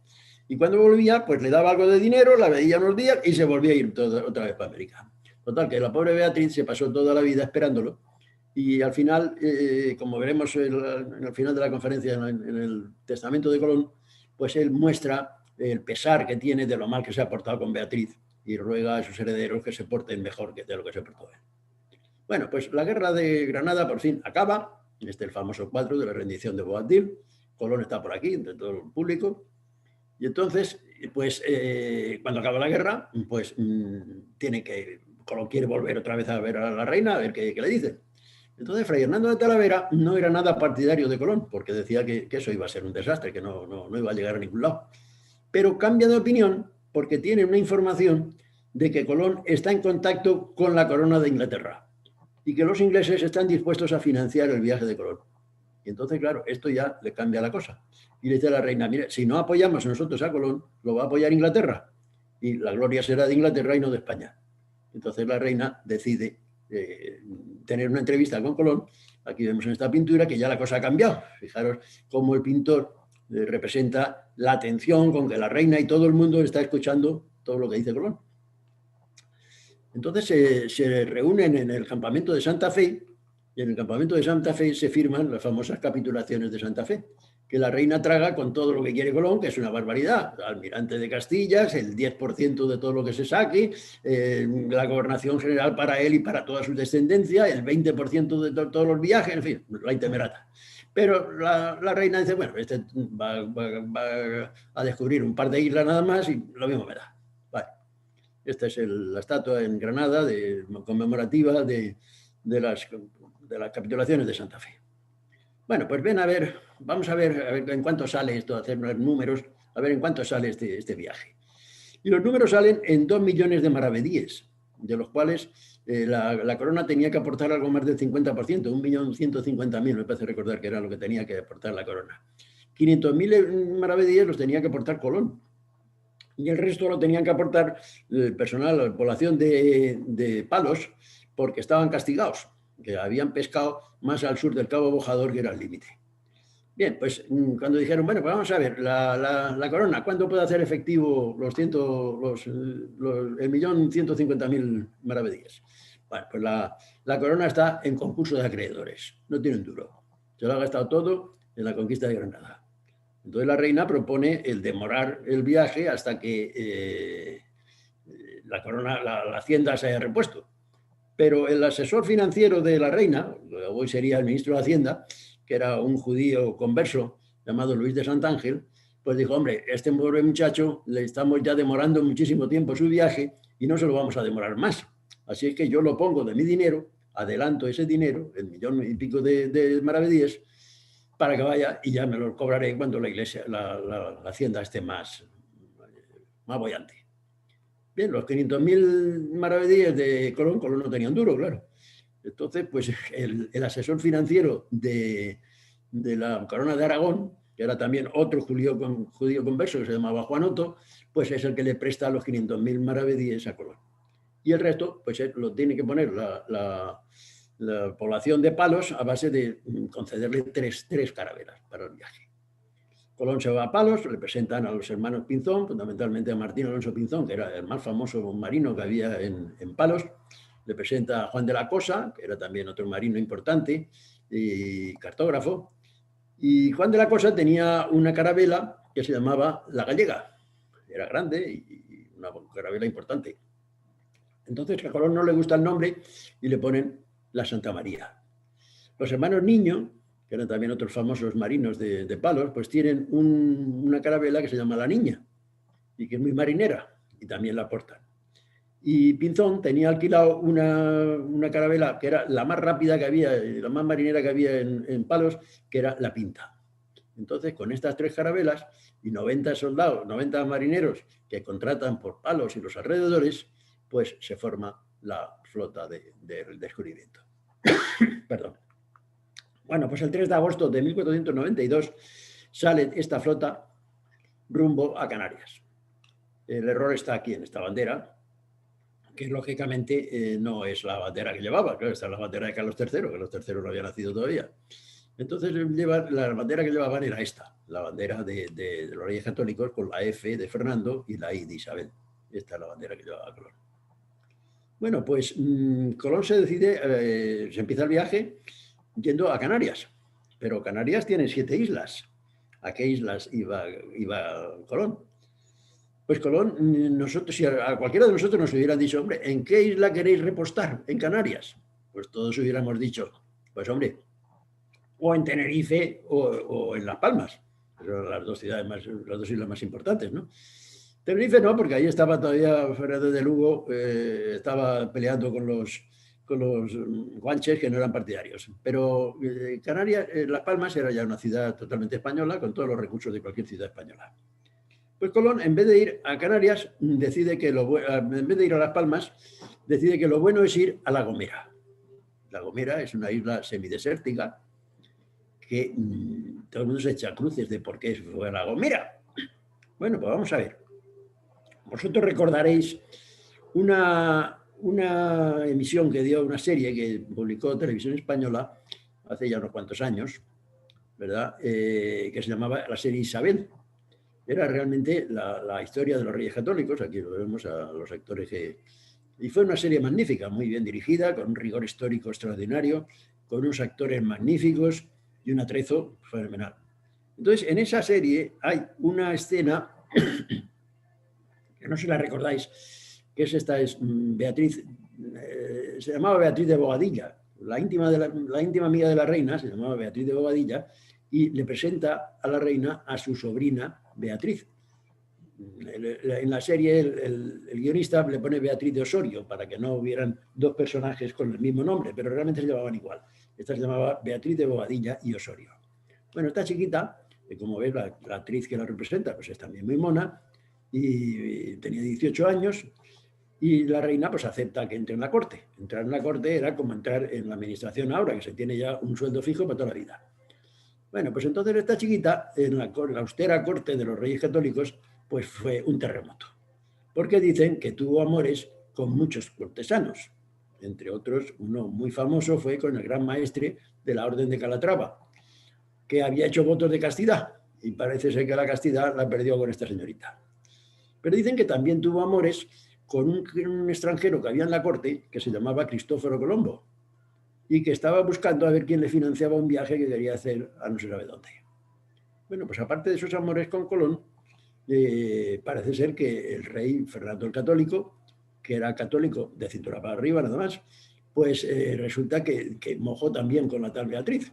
Y cuando volvía, pues le daba algo de dinero, la veía unos días y se volvía a ir otra vez para América. Total, que la pobre Beatriz se pasó toda la vida esperándolo. Y al final, como veremos al final de la conferencia, en el testamento de Colón, pues él muestra el pesar que tiene de lo mal que se ha portado con Beatriz y ruega a sus herederos que se porten mejor que de lo que se portó él. Bueno, pues la guerra de Granada por fin acaba. El famoso cuadro de la rendición de Boabdil. Colón está por aquí, entre todo el público. Y entonces, pues cuando acaba la guerra, pues Colón quiere volver otra vez a ver a la reina, a ver qué le dicen. Entonces, Fray Hernando de Talavera no era nada partidario de Colón, porque decía que eso iba a ser un desastre, que no iba a llegar a ningún lado. Pero cambia de opinión porque tiene una información de que Colón está en contacto con la corona de Inglaterra y que los ingleses están dispuestos a financiar el viaje de Colón. Y entonces, claro, esto ya le cambia la cosa. Y le dice a la reina, mire, si no apoyamos nosotros a Colón, lo va a apoyar Inglaterra. Y la gloria será de Inglaterra y no de España. Entonces la reina decide tener una entrevista con Colón. Aquí vemos en esta pintura que ya la cosa ha cambiado. Fijaros cómo el pintor representa la atención con que la reina y todo el mundo está escuchando todo lo que dice Colón. Entonces se reúnen en el campamento de Santa Fe, y en el campamento de Santa Fe se firman las famosas capitulaciones de Santa Fe, que la reina traga con todo lo que quiere Colón, que es una barbaridad. Almirante de Castillas, el 10% de todo lo que se saque, la gobernación general para él y para toda su descendencia, el 20% de todos los viajes, en fin, la intemerata. Pero la reina dice, bueno, va a descubrir un par de islas nada más y lo mismo me da. Vale. Esta es la estatua en Granada conmemorativa de las capitulaciones de Santa Fe. Bueno, pues vamos a ver en cuánto sale esto, hacer unos números, a ver en cuánto sale este viaje. Y los números salen en 2 millones de maravedíes, de los cuales la corona tenía que aportar algo más del 50%, 1.150.000, me parece recordar que era lo que tenía que aportar la corona. 500.000 maravedíes los tenía que aportar Colón. Y el resto lo tenían que aportar el personal, la población de Palos, porque estaban castigados, que habían pescado más al sur del Cabo Bojador, que era el límite. Bien, pues cuando dijeron, bueno, pues vamos a ver, la corona, ¿cuándo puede hacer efectivo el 1.150.000 maravedíes? Bueno, pues la corona está en concurso de acreedores, no tiene un duro. Se lo ha gastado todo en la conquista de Granada. Entonces la reina propone el demorar el viaje hasta que la corona, la hacienda se haya repuesto. Pero el asesor financiero de la reina, hoy sería el ministro de Hacienda, que era un judío converso llamado Luis de Santángel, pues dijo, hombre, este pobre muchacho le estamos ya demorando muchísimo tiempo su viaje y no se lo vamos a demorar más. Así es que yo lo pongo de mi dinero, adelanto ese dinero, el 1.000.000 y pico de maravedíes, para que vaya y ya me lo cobraré cuando la iglesia, la hacienda esté más boyante. Bien, los 500.000 maravedíes de Colón no tenían duro, claro. Entonces, pues el asesor financiero de la corona de Aragón, que era también otro judío converso que se llamaba Juan Otto, pues es el que le presta los 500.000 maravedíes a Colón. Y el resto, pues lo tiene que poner la población de Palos a base de concederle tres carabelas para el viaje. Colón se va a Palos, le presentan a los hermanos Pinzón, fundamentalmente a Martín Alonso Pinzón, que era el más famoso marino que había en Palos. Le presenta a Juan de la Cosa, que era también otro marino importante y cartógrafo. Y Juan de la Cosa tenía una carabela que se llamaba La Gallega. Era grande y una carabela importante. Entonces a Colón no le gusta el nombre y le ponen la Santa María. Los hermanos Niño, que eran también otros famosos marinos de Palos, pues tienen una carabela que se llama La Niña y que es muy marinera y también la aportan. Y Pinzón tenía alquilado una carabela que era la más rápida que había, la más marinera que había en Palos, que era la Pinta. Entonces, con estas 3 carabelas y 90 soldados, 90 marineros que contratan por Palos y los alrededores, pues se forma la flota del descubrimiento. Perdón. Bueno, pues el 3 de agosto de 1492 sale esta flota rumbo a Canarias. El error está aquí en esta bandera, que lógicamente no es la bandera que llevaba, claro, esta es la bandera de Carlos III, que Carlos III no había nacido todavía. Entonces, la bandera que llevaban era esta, la bandera de los Reyes Católicos, con la F de Fernando y la I de Isabel. Esta es la bandera que llevaba Colón. Bueno, pues Colón se decide, se empieza el viaje yendo a Canarias, pero Canarias tiene 7 islas. ¿A qué islas iba Colón? Pues Colón, nosotros, si a cualquiera de nosotros nos hubieran dicho, hombre, ¿en qué isla queréis repostar? En Canarias. Pues todos hubiéramos dicho, pues hombre, o en Tenerife o en Las Palmas. Son las 2 ciudades las 2 islas más importantes, ¿no? Tenerife no, porque ahí estaba todavía Fernando de Lugo, estaba peleando con los guanches que no eran partidarios. Pero Canarias, Las Palmas era ya una ciudad totalmente española, con todos los recursos de cualquier ciudad española. Pues Colón, en vez de ir a Canarias, decide que en vez de ir a Las Palmas, decide que lo bueno es ir a La Gomera. La Gomera es una isla semidesértica que todo el mundo se echa cruces de por qué fue a La Gomera. Bueno, pues vamos a ver. Vosotros recordaréis una emisión que dio, una serie que publicó Televisión Española hace ya unos cuantos años, ¿verdad? Que se llamaba la serie Isabel. Era realmente la historia de los Reyes Católicos, aquí lo vemos a los actores que... Y fue una serie magnífica, muy bien dirigida, con un rigor histórico extraordinario, con unos actores magníficos y un atrezo fenomenal. Entonces, en esa serie hay una escena, que no sé si la recordáis, que es esta, es Beatriz, se llamaba Beatriz de Bobadilla, la íntima amiga de la reina, se llamaba Beatriz de Bobadilla, y le presenta a la reina a su sobrina Beatriz. En la serie el guionista le pone Beatriz de Osorio para que no hubieran 2 personajes con el mismo nombre, pero realmente se llamaban igual. Esta se llamaba Beatriz de Bobadilla y Osorio. Bueno, esta chiquita, como ves, la actriz que la representa, pues es también muy mona y tenía 18 años y la reina pues acepta que entre en la corte. Entrar en la corte era como entrar en la administración ahora, que se tiene ya un sueldo fijo para toda la vida. Bueno, pues entonces esta chiquita, en la austera corte de los Reyes Católicos, pues fue un terremoto. Porque dicen que tuvo amores con muchos cortesanos. Entre otros, uno muy famoso fue con el gran maestre de la Orden de Calatrava, que había hecho votos de castidad. Y parece ser que la castidad la perdió con esta señorita. Pero dicen que también tuvo amores con un extranjero que había en la corte, que se llamaba Cristóforo Colombo, y que estaba buscando a ver quién le financiaba un viaje que quería hacer a no se sabe dónde. Bueno, pues aparte de esos amores con Colón, parece ser que el rey Fernando el Católico, que era católico de cintura para arriba nada más, pues resulta que mojó también con la tal Beatriz.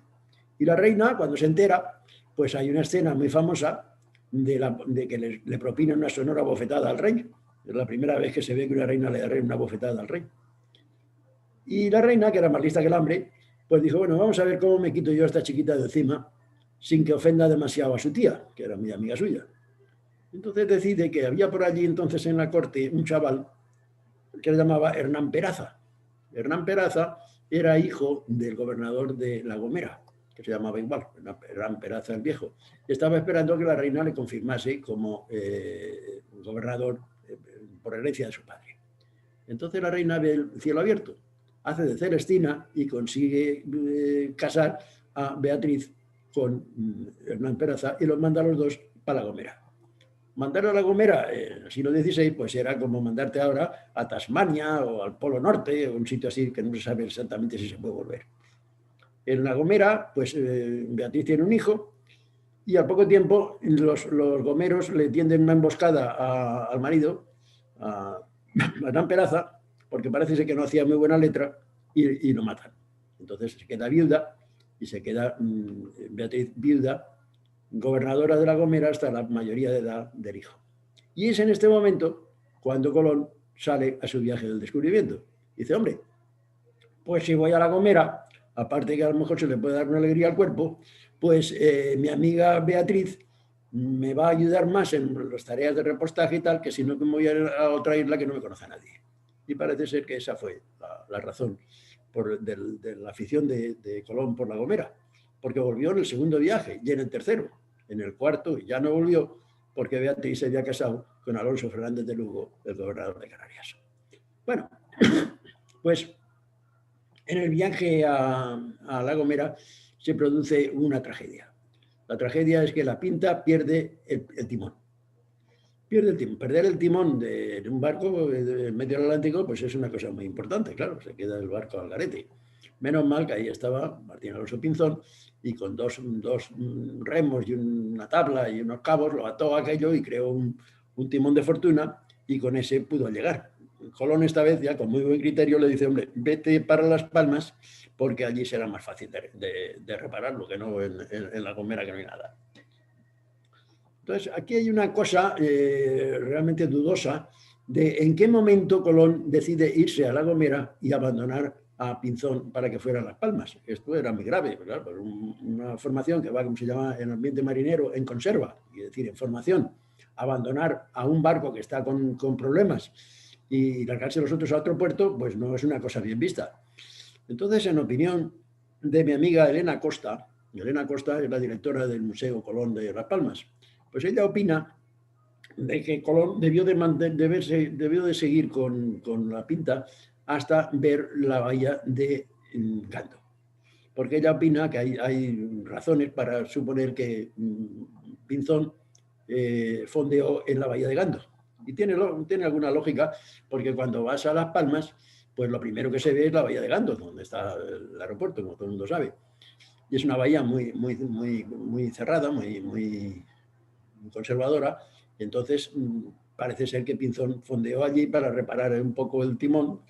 Y la reina, cuando se entera, pues hay una escena muy famosa de que le propina una sonora bofetada al rey. Es la primera vez que se ve que una reina le da una bofetada al rey. Y la reina, que era más lista que el hambre, pues dijo, bueno, vamos a ver cómo me quito yo a esta chiquita de encima sin que ofenda demasiado a su tía, que era muy amiga suya. Entonces decide que había por allí entonces en la corte un chaval que le llamaba Hernán Peraza. Hernán Peraza era hijo del gobernador de La Gomera, que se llamaba igual, Hernán Peraza el Viejo. Estaba esperando que la reina le confirmase como gobernador por herencia de su padre. Entonces la reina ve el cielo abierto, hace de Celestina y consigue casar a Beatriz con Hernán Peraza y los manda a los dos para La Gomera. Mandar a La Gomera en el siglo XVI pues era como mandarte ahora a Tasmania o al Polo Norte, o un sitio así que no se sabe exactamente si se puede volver. En La Gomera, pues Beatriz tiene un hijo y al poco tiempo los gomeros le tienden una emboscada al marido, a Hernán Peraza, porque parece ser que no hacía muy buena letra y lo matan. Entonces se queda viuda y se queda Beatriz viuda, gobernadora de La Gomera hasta la mayoría de edad del hijo. Y es en este momento cuando Colón sale a su viaje del descubrimiento. Dice, hombre, pues si voy a La Gomera, aparte que a lo mejor se le puede dar una alegría al cuerpo, pues mi amiga Beatriz me va a ayudar más en las tareas de repostaje y tal, que si no me voy a otra isla que no me conoce a nadie. Y parece ser que esa fue la razón de la afición de Colón por La Gomera, porque volvió en el segundo viaje y en el tercero. En el cuarto ya no volvió porque Beatriz se había casado con Alonso Fernández de Lugo, el gobernador de Canarias. Bueno, pues en el viaje a La Gomera se produce una tragedia. La tragedia es que la Pinta pierde el timón. Pierde el timón. Perder el timón de un barco en medio del Atlántico pues es una cosa muy importante, claro, se queda el barco al garete. Menos mal que ahí estaba Martín Alonso Pinzón y con dos remos y una tabla y unos cabos lo ató a aquello y creó un timón de fortuna y con ese pudo llegar. Colón esta vez ya con muy buen criterio le dice, hombre, vete para Las Palmas porque allí será más fácil de repararlo que no en La Gomera, que no hay nada. Entonces, aquí hay una cosa realmente dudosa de en qué momento Colón decide irse a La Gomera y abandonar a Pinzón para que fuera a Las Palmas. Esto era muy grave, ¿verdad? Una formación que va, como se llama en el ambiente marinero, en conserva, es decir, en formación. Abandonar a un barco que está con problemas y largarse los otros a otro puerto, pues no es una cosa bien vista. Entonces, en opinión de mi amiga Elena Costa es la directora del Museo Colón de Las Palmas, pues ella opina de que Colón debió de seguir con la Pinta hasta ver la bahía de Gando. Porque ella opina que hay razones para suponer que Pinzón fondeó en la bahía de Gando. Y tiene alguna lógica, porque cuando vas a Las Palmas, pues lo primero que se ve es la bahía de Gando, donde está el aeropuerto, como todo el mundo sabe. Y es una bahía muy cerrada, muy conservadora, y entonces parece ser que Pinzón fondeó allí para reparar un poco el timón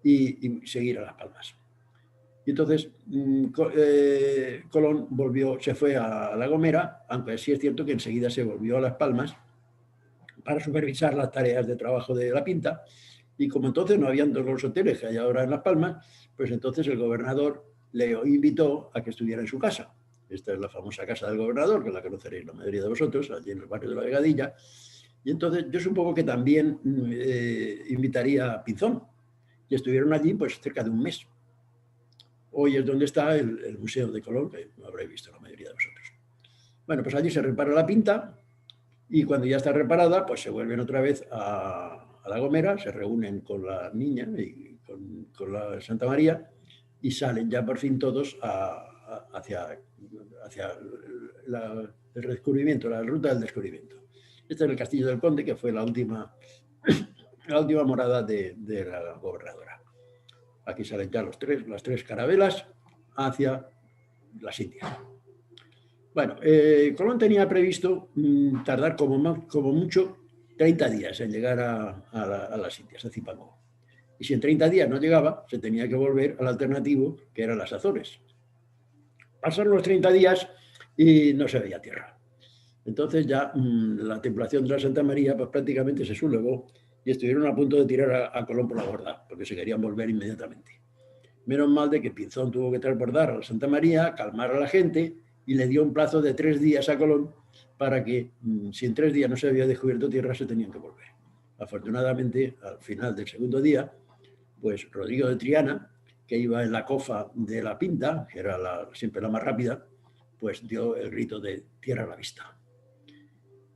y seguir a Las Palmas. Y entonces Colón se fue a La Gomera, aunque sí es cierto que enseguida se volvió a Las Palmas para supervisar las tareas de trabajo de la Pinta, y como entonces no habían todos los hoteles que hay ahora en Las Palmas, pues entonces el gobernador le invitó a que estuviera en su casa. Esta es la famosa casa del gobernador, que la conoceréis la mayoría de vosotros, allí en el barrio de la Vegadilla. Y entonces yo supongo que también invitaría a Pinzón. Y estuvieron allí pues cerca de un mes. Hoy es donde está el Museo de Colón, que lo habréis visto la mayoría de vosotros. Bueno, pues allí se repara la Pinta y cuando ya está reparada, pues se vuelven otra vez a La Gomera, se reúnen con la niña y con la Santa María y salen ya por fin todos hacia el redescubrimiento, la ruta del descubrimiento. Este es el Castillo del Conde, que fue la última morada de la gobernadora. Aquí salen ya las tres carabelas hacia las Indias. Bueno, Colón tenía previsto tardar como mucho 30 días en llegar a las Indias, a Zipango. Y si en 30 días no llegaba, se tenía que volver al alternativo, que eran las Azores. Pasaron los 30 días y no se veía tierra. Entonces ya la tripulación de la Santa María pues prácticamente se sublevó y estuvieron a punto de tirar a Colón por la borda, porque se querían volver inmediatamente. Menos mal de que Pinzón tuvo que transbordar a la Santa María, calmar a la gente y le dio un plazo de 3 días a Colón para que, si en 3 días no se había descubierto tierra, se tenían que volver. Afortunadamente, al final del segundo día, pues Rodrigo de Triana, que iba en la cofa de la Pinta, que era siempre la más rápida, pues dio el grito de tierra a la vista.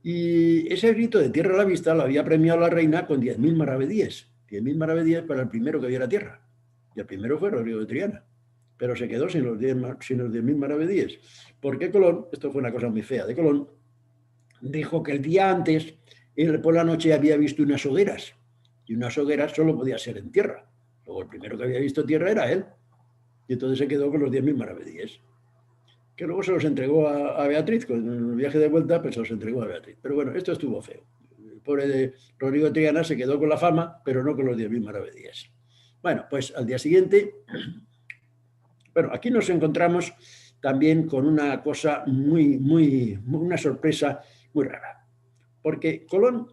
Y ese grito de tierra a la vista lo había premiado la reina con 10.000 maravedíes. 10.000 maravedíes para el primero que viera tierra. Y el primero fue Rodrigo de Triana. Pero se quedó sin los 10.000 maravedíes. Porque Colón, esto fue una cosa muy fea de Colón, dijo que el día antes, él por la noche había visto unas hogueras. Y unas hogueras solo podía ser en tierra. Luego el primero que había visto tierra era él. Y entonces se quedó con los 10.000 maravedíes. Que luego se los entregó a Beatriz, con el viaje de vuelta, pues se los entregó a Beatriz. Pero bueno, esto estuvo feo. El pobre de Rodrigo de Triana se quedó con la fama, pero no con los 10.000 maravedíes. Bueno, pues al día siguiente, bueno, aquí nos encontramos también con una cosa una sorpresa muy rara. Porque Colón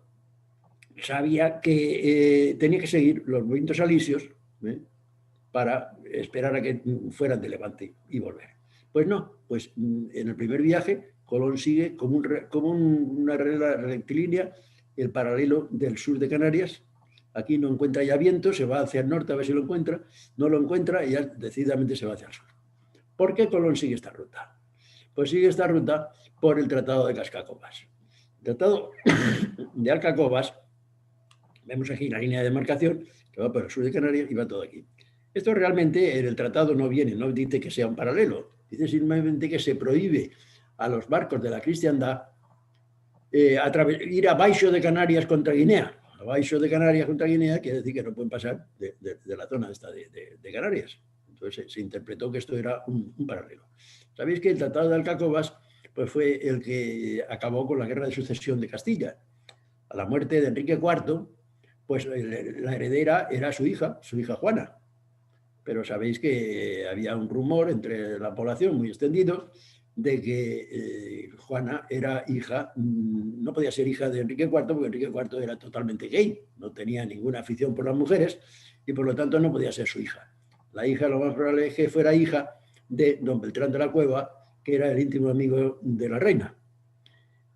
sabía que tenía que seguir los vientos alisios para esperar a que fueran de levante y volver. Pues no, pues en el primer viaje Colón sigue como una regla rectilínea el paralelo del sur de Canarias. Aquí no encuentra ya viento, se va hacia el norte a ver si lo encuentra, no lo encuentra y ya decididamente se va hacia el sur. ¿Por qué Colón sigue esta ruta? Pues sigue esta ruta por el Tratado de Cascacobas. El Tratado de Alcacobas, vemos aquí la línea de demarcación que va por el sur de Canarias y va todo aquí. Esto realmente en el tratado no viene, no dice que sea un paralelo, dice simplemente que se prohíbe a los barcos de la cristiandad ir abaixo de Canarias contra Guinea. Abaixo de Canarias contra Guinea quiere decir que no pueden pasar de la zona esta de Canarias. Entonces se interpretó que esto era un paralelo. Sabéis que el Tratado de Alcacobas pues, fue el que acabó con la guerra de sucesión de Castilla. A la muerte de Enrique IV, pues la heredera era su hija Juana. Pero sabéis que había un rumor entre la población muy extendido de que Juana era hija, no podía ser hija de Enrique IV porque Enrique IV era totalmente gay, no tenía ninguna afición por las mujeres y por lo tanto no podía ser su hija. La hija lo más probable es que fuera hija de don Beltrán de la Cueva, que era el íntimo amigo de la reina.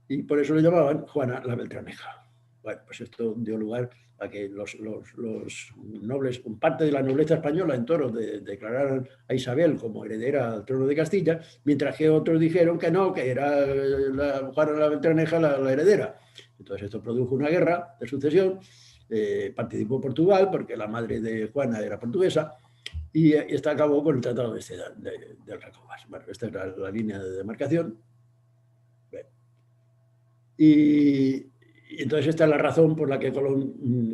Y por eso le llamaban Juana la Beltraneja. Bueno, pues esto dio lugar a que los nobles, parte de la nobleza española en Toros, declararan a Isabel como heredera al trono de Castilla, mientras que otros dijeron que no, que era Juana la Beltraneja la heredera. Entonces esto produjo una guerra de sucesión, participó Portugal, porque la madre de Juana era portuguesa, y esta acabó con el Tratado de Alcacobas. Bueno, esta es la línea de demarcación. Y entonces esta es la razón por la que Colón,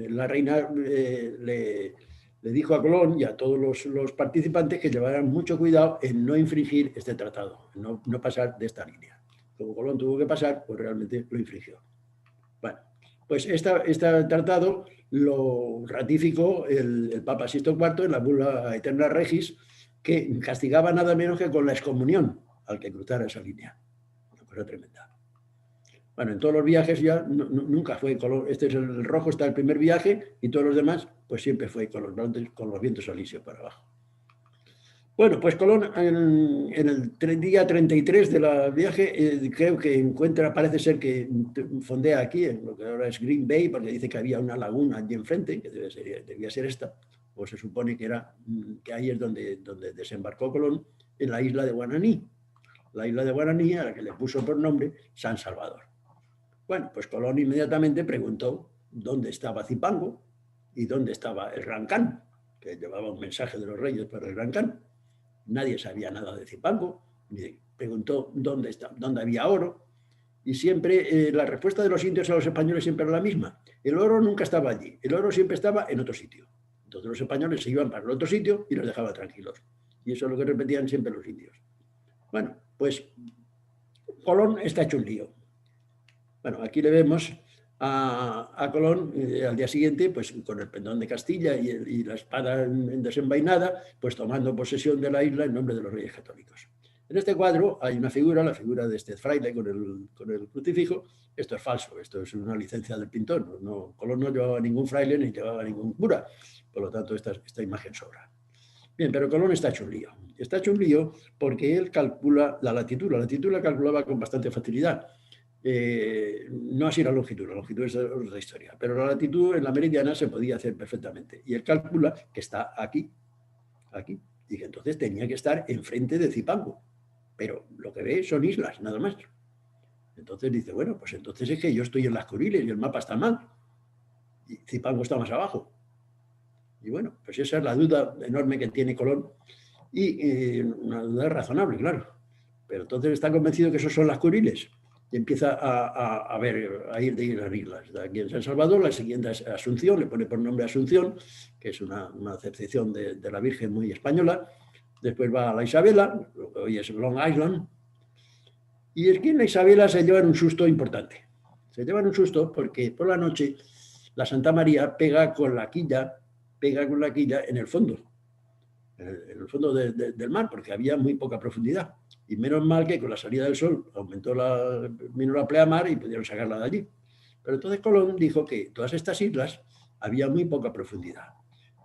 la reina le dijo a Colón y a todos los participantes que llevaran mucho cuidado en no infringir este tratado, no pasar de esta línea. Como Colón tuvo que pasar, pues realmente lo infringió. Bueno, pues este tratado lo ratificó el Papa Sixto IV en la bula Aeterna Regis, que castigaba nada menos que con la excomunión al que cruzara esa línea. Una cosa tremenda. Bueno, en todos los viajes ya nunca fue color. Este es el rojo, está el primer viaje y todos los demás, pues siempre fue con los vientos alisios para abajo. Bueno, pues Colón en el día 33 del viaje creo que encuentra, parece ser que fondea aquí, en lo que ahora es Green Bay, porque dice que había una laguna allí enfrente, que debía ser esta, o se supone que ahí es donde desembarcó Colón, en la isla de Guananí. La isla de Guananí, a la que le puso por nombre San Salvador. Bueno, pues Colón inmediatamente preguntó dónde estaba Zipango y dónde estaba el Gran Khan, que llevaba un mensaje de los reyes para el Gran Khan. Nadie sabía nada de Zipango, ni preguntó dónde había oro, y siempre la respuesta de los indios a los españoles siempre era la misma. El oro nunca estaba allí, el oro siempre estaba en otro sitio. Entonces los españoles se iban para el otro sitio y los dejaban tranquilos. Y eso es lo que repetían siempre los indios. Bueno, pues Colón está hecho un lío. Bueno, aquí le vemos a Colón al día siguiente, pues con el pendón de Castilla y la espada desenvainada, pues tomando posesión de la isla en nombre de los reyes católicos. En este cuadro hay una figura, la figura de este fraile con el crucifijo. Esto es falso, esto es una licencia del pintor. Colón no llevaba ningún fraile ni llevaba ningún cura, por lo tanto esta imagen sobra. Bien, pero Colón está hecho un lío. Está hecho un lío porque él calcula la latitud. La latitud la calculaba con bastante facilidad. No así la longitud es otra historia, pero la latitud en la meridiana se podía hacer perfectamente. Y él calcula que está aquí, y que entonces tenía que estar enfrente de Zipango. Pero lo que ve son islas, nada más. Entonces dice, bueno, pues entonces es que yo estoy en las Kuriles y el mapa está mal. Y Zipango está más abajo. Y bueno, pues esa es la duda enorme que tiene Colón. Y una duda razonable, claro. Pero entonces está convencido que esos son las Kuriles. Y empieza a ir de las islas. Aquí en San Salvador, la siguiente es Asunción, le pone por nombre Asunción, que es una acepción de la Virgen muy española. Después va a la Isabela, lo que hoy es Long Island. Y es que en la Isabela se llevan un susto importante. Se llevan un susto porque por la noche la Santa María pega con la quilla en el fondo. En el fondo del mar, porque había muy poca profundidad. Y menos mal que con la salida del sol vino la pleamar y pudieron sacarla de allí. Pero entonces Colón dijo que todas estas islas había muy poca profundidad.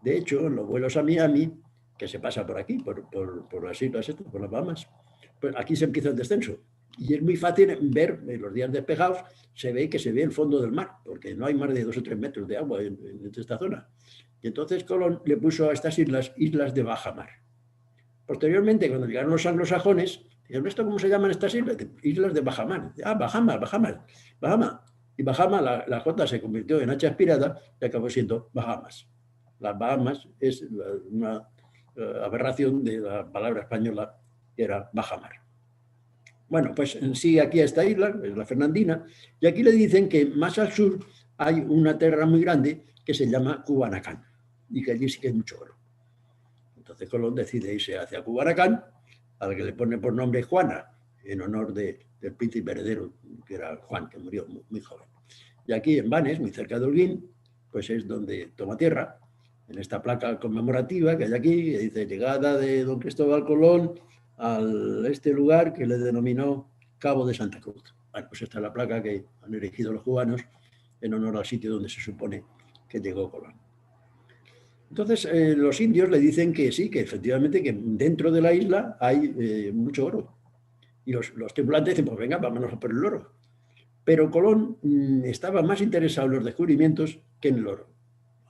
De hecho, en los vuelos a Miami, que se pasa por aquí, por las islas estas, por las Bahamas, pues aquí se empieza el descenso. Y es muy fácil ver, en los días despejados, se ve el fondo del mar, porque no hay más de 2 o 3 metros de agua en esta zona. Y entonces Colón le puso a estas islas, islas de baja mar. Posteriormente, cuando llegaron los anglosajones, dijeron, ¿esto cómo se llaman estas islas? Islas de baja mar. Ah, Bahama. Y Bahama, la J se convirtió en H aspirada y acabó siendo Bahamas. Las Bahamas es una aberración de la palabra española que era bajamar. Bueno, pues sigue aquí a esta isla, es la Fernandina, y aquí le dicen que más al sur hay una tierra muy grande que se llama Cubanacán, y que allí sí que hay mucho oro. Entonces Colón decide irse hacia Cubanacán, al que le pone por nombre Juana, en honor del príncipe heredero, que era Juan, que murió muy joven. Y aquí en Banes, muy cerca de Holguín, pues es donde toma tierra, en esta placa conmemorativa que hay aquí, que dice llegada de don Cristóbal Colón a este lugar que le denominó Cabo de Santa Cruz. Bueno, pues esta es la placa que han erigido los cubanos en honor al sitio donde se supone que llegó Colón. Entonces, los indios le dicen que sí, que efectivamente que dentro de la isla hay mucho oro. Y los tripulantes dicen, pues venga, vámonos por el oro. Pero Colón estaba más interesado en los descubrimientos que en el oro.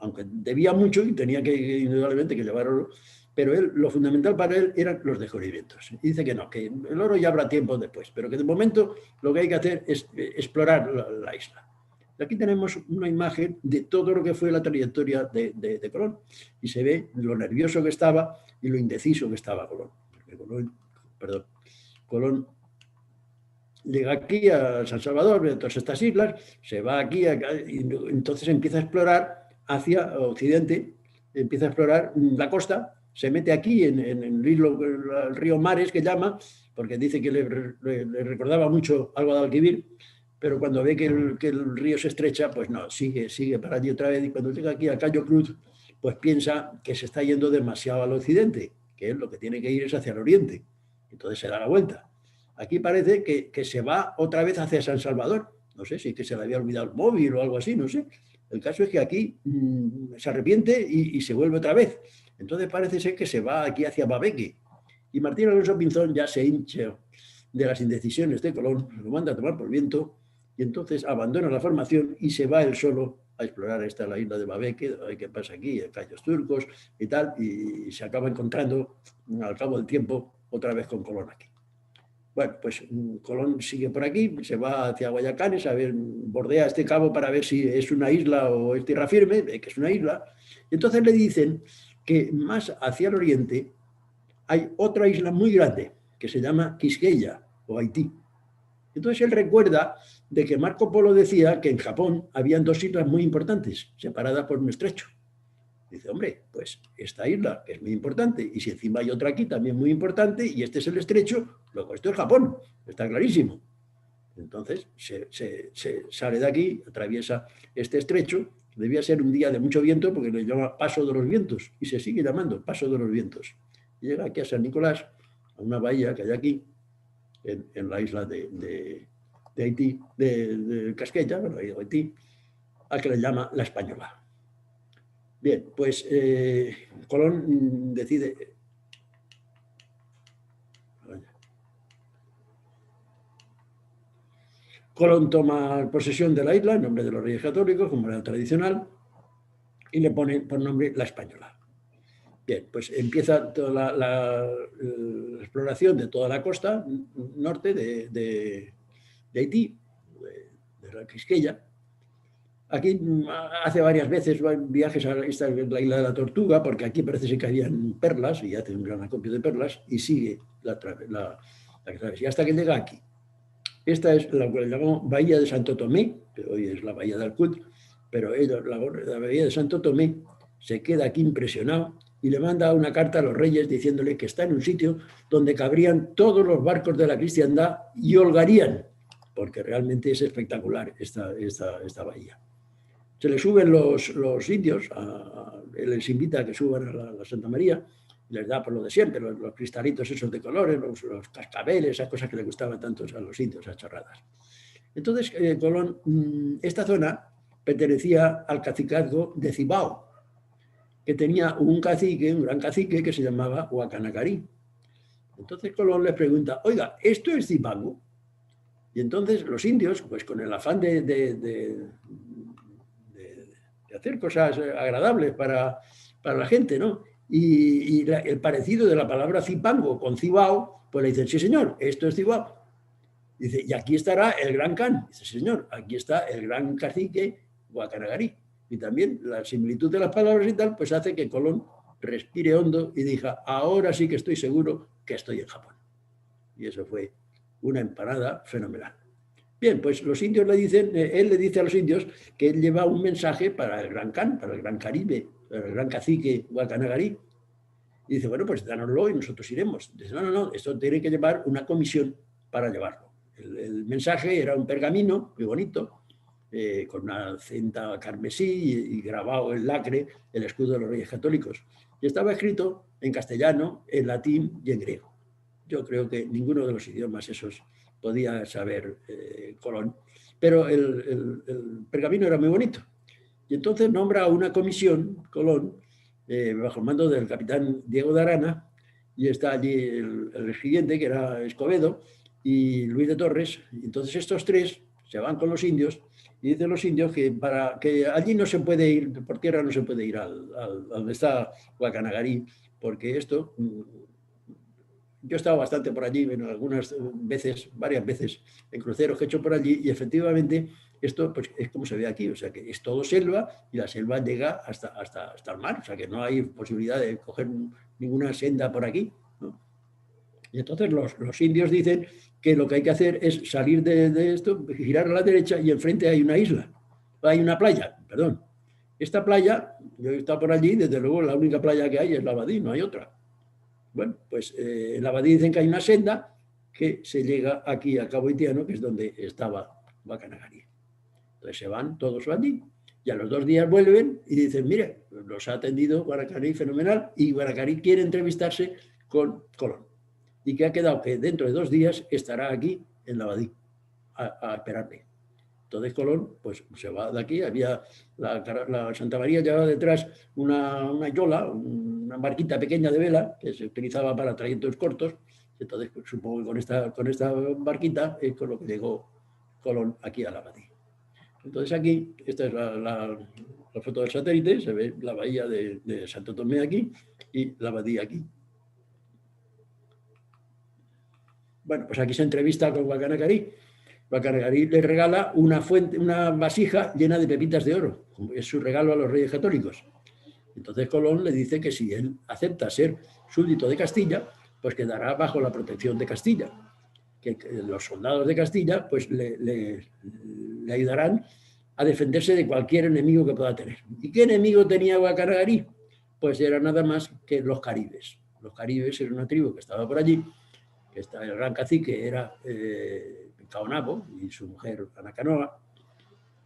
Aunque debía mucho y tenía que, indudablemente, que llevar oro, pero lo fundamental para él eran los descubrimientos. Y dice que no, que el oro ya habrá tiempo después, pero que de momento lo que hay que hacer es explorar la isla. Aquí tenemos una imagen de todo lo que fue la trayectoria de Colón y se ve lo nervioso que estaba y lo indeciso que estaba Colón. Colón llega aquí a San Salvador, de todas estas islas, se va aquí, y entonces empieza a explorar hacia Occidente, empieza a explorar la costa, se mete aquí en el río Mares, que llama, porque dice que le recordaba mucho al Guadalquivir, pero cuando ve que el río se estrecha, pues no, sigue para allí otra vez, y cuando llega aquí a Cayo Cruz, pues piensa que se está yendo demasiado al occidente, que es lo que tiene que ir es hacia el oriente. Entonces se da la vuelta. Aquí parece que se va otra vez hacia San Salvador. No sé si es que se le había olvidado el móvil o algo así, no sé. El caso es que aquí se arrepiente y se vuelve otra vez. Entonces parece ser que se va aquí hacia Babeque. Y Martín Alonso Pinzón ya se hincha de las indecisiones de Colón, lo manda a tomar por viento y entonces abandona la formación y se va él solo a explorar la isla de Babeque, qué pasa aquí, Cayos Turcos y tal, y se acaba encontrando al cabo del tiempo otra vez con Colón aquí. Bueno, pues Colón sigue por aquí, se va hacia Guayacanes, bordea este cabo para ver si es una isla o es tierra firme, que es una isla. Y entonces le dicen que más hacia el oriente hay otra isla muy grande que se llama Quisqueya o Haití. Entonces él recuerda de que Marco Polo decía que en Japón habían 2 islas muy importantes, separadas por un estrecho. Dice, hombre, pues esta isla es muy importante y si encima hay otra aquí también muy importante y este es el estrecho, luego esto es Japón, está clarísimo. Entonces se sale de aquí, atraviesa este estrecho, debía ser un día de mucho viento porque le llama Paso de los Vientos y se sigue llamando Paso de los Vientos. Y llega aquí a San Nicolás, a una bahía que hay aquí, en la isla de Haití, de Casqueya, bueno, Haití, a que le llama La Española. Bien, pues Colón decide... Colón toma posesión de la isla en nombre de los Reyes Católicos, como era tradicional, y le pone por nombre La Española. Bien, pues empieza toda la exploración de toda la costa norte de Haití, de la Quisqueya. Aquí hace varias veces viajes a la isla de la Tortuga, porque aquí parece que habían perlas, y hace un gran acopio de perlas, y sigue la travesía hasta que llega aquí. Esta es la que le llamamos Bahía de Santo Tomé, que hoy es la Bahía del Cut, pero la Bahía de Santo Tomé se queda aquí impresionado y le manda una carta a los reyes diciéndole que está en un sitio donde cabrían todos los barcos de la cristiandad y holgarían, porque realmente es espectacular esta bahía. Se le suben los indios, él les invita a que suban a la Santa María, les da por lo de siempre, los cristalitos esos de colores, los cascabeles, esas cosas que le gustaban tanto a los indios, esas chorradas. Entonces, Colón, esta zona pertenecía al cacicazgo de Cibao, que tenía un cacique, un gran cacique, que se llamaba Huacanacarí. Entonces Colón les pregunta, oiga, ¿esto es Zipango? Y entonces los indios, pues con el afán de hacer cosas agradables para la gente, ¿no? Y el parecido de la palabra Zipango con Cibao, pues le dicen, sí señor, esto es Cibao. Dice, y aquí estará el gran Can. Dice, señor, aquí está el gran cacique Guacanagarí. Y también la similitud de las palabras y tal, pues hace que Colón respire hondo y diga, ahora sí que estoy seguro que estoy en Japón. Y eso fue una empanada fenomenal. Bien, pues los indios le dicen, él le dice a los indios que él lleva un mensaje para el Gran Can, para el Gran Caribe, para el Gran Cacique Guacanagarí. Y dice, bueno, pues dánoslo y nosotros iremos. Dice, no, no, no, esto tiene que llevar una comisión para llevarlo. El mensaje era un pergamino muy bonito, con una cinta carmesí y grabado en lacre el escudo de los Reyes Católicos. Y estaba escrito en castellano, en latín y en griego. Yo creo que ninguno de los idiomas esos podía saber Colón, pero el pergamino era muy bonito. Y entonces nombra a una comisión, Colón, bajo el mando del capitán Diego de Arana, y está allí el siguiente, que era Escobedo, y Luis de Torres. Y entonces estos tres se van con los indios y dicen los indios que allí no se puede ir, por tierra no se puede ir donde está Guacanagarí, porque esto yo he estado bastante por allí, bueno, algunas veces, varias veces, en cruceros que he hecho por allí, y efectivamente esto pues, es como se ve aquí, o sea que es todo selva y la selva llega hasta el mar, o sea que no hay posibilidad de coger ninguna senda por aquí, ¿no? Y entonces los indios dicen que lo que hay que hacer es salir de esto, girar a la derecha y enfrente hay una isla, hay una playa, perdón. Esta playa, yo he estado por allí, desde luego la única playa que hay es la Abadí, no hay otra. Bueno, pues en la Abadí dicen que hay una senda que se llega aquí a Cabo Haitiano, que es donde estaba Guacanagarí. Entonces se van todos allí y a los 2 días vuelven y dicen, mire, los ha atendido Guacanagarí fenomenal y Guacanagarí quiere entrevistarse con Colón. Y que ha quedado que dentro de 2 días estará aquí en la Abadí a esperarle. Entonces Colón pues se va de aquí, había la Santa María llevaba detrás una yola, una barquita pequeña de vela que se utilizaba para trayectos cortos. Entonces pues, supongo que con esta barquita es con lo que llegó Colón aquí a la Abadí. Entonces aquí, esta es la foto del satélite, se ve la bahía de Santo Tomé aquí y la Abadí aquí. Bueno, pues aquí se entrevista con Guacanagarí. Guacanagarí le regala una vasija llena de pepitas de oro, como es su regalo a los Reyes Católicos. Entonces Colón le dice que si él acepta ser súbdito de Castilla, pues quedará bajo la protección de Castilla. Que los soldados de Castilla pues le ayudarán a defenderse de cualquier enemigo que pueda tener. ¿Y qué enemigo tenía Guacanagarí? Pues era nada más que los caribes. Los caribes era una tribu que estaba por allí, que está el gran cacique era Caonabo y su mujer Anacanoa,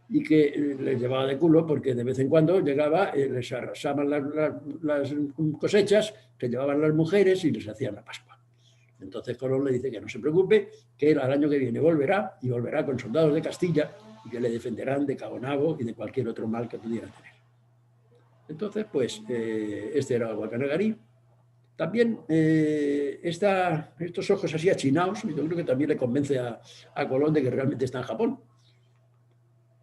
y que les llevaba de culo porque de vez en cuando llegaba, les arrasaban las cosechas, se llevaban las mujeres y les hacían la Pascua. Entonces Colón le dice que no se preocupe, que él al año que viene volverá y volverá con soldados de Castilla y que le defenderán de Caonabo y de cualquier otro mal que pudiera tener. Entonces, pues, este era Guacanagarí. También estos ojos así achinados, yo creo que también le convence a Colón de que realmente está en Japón.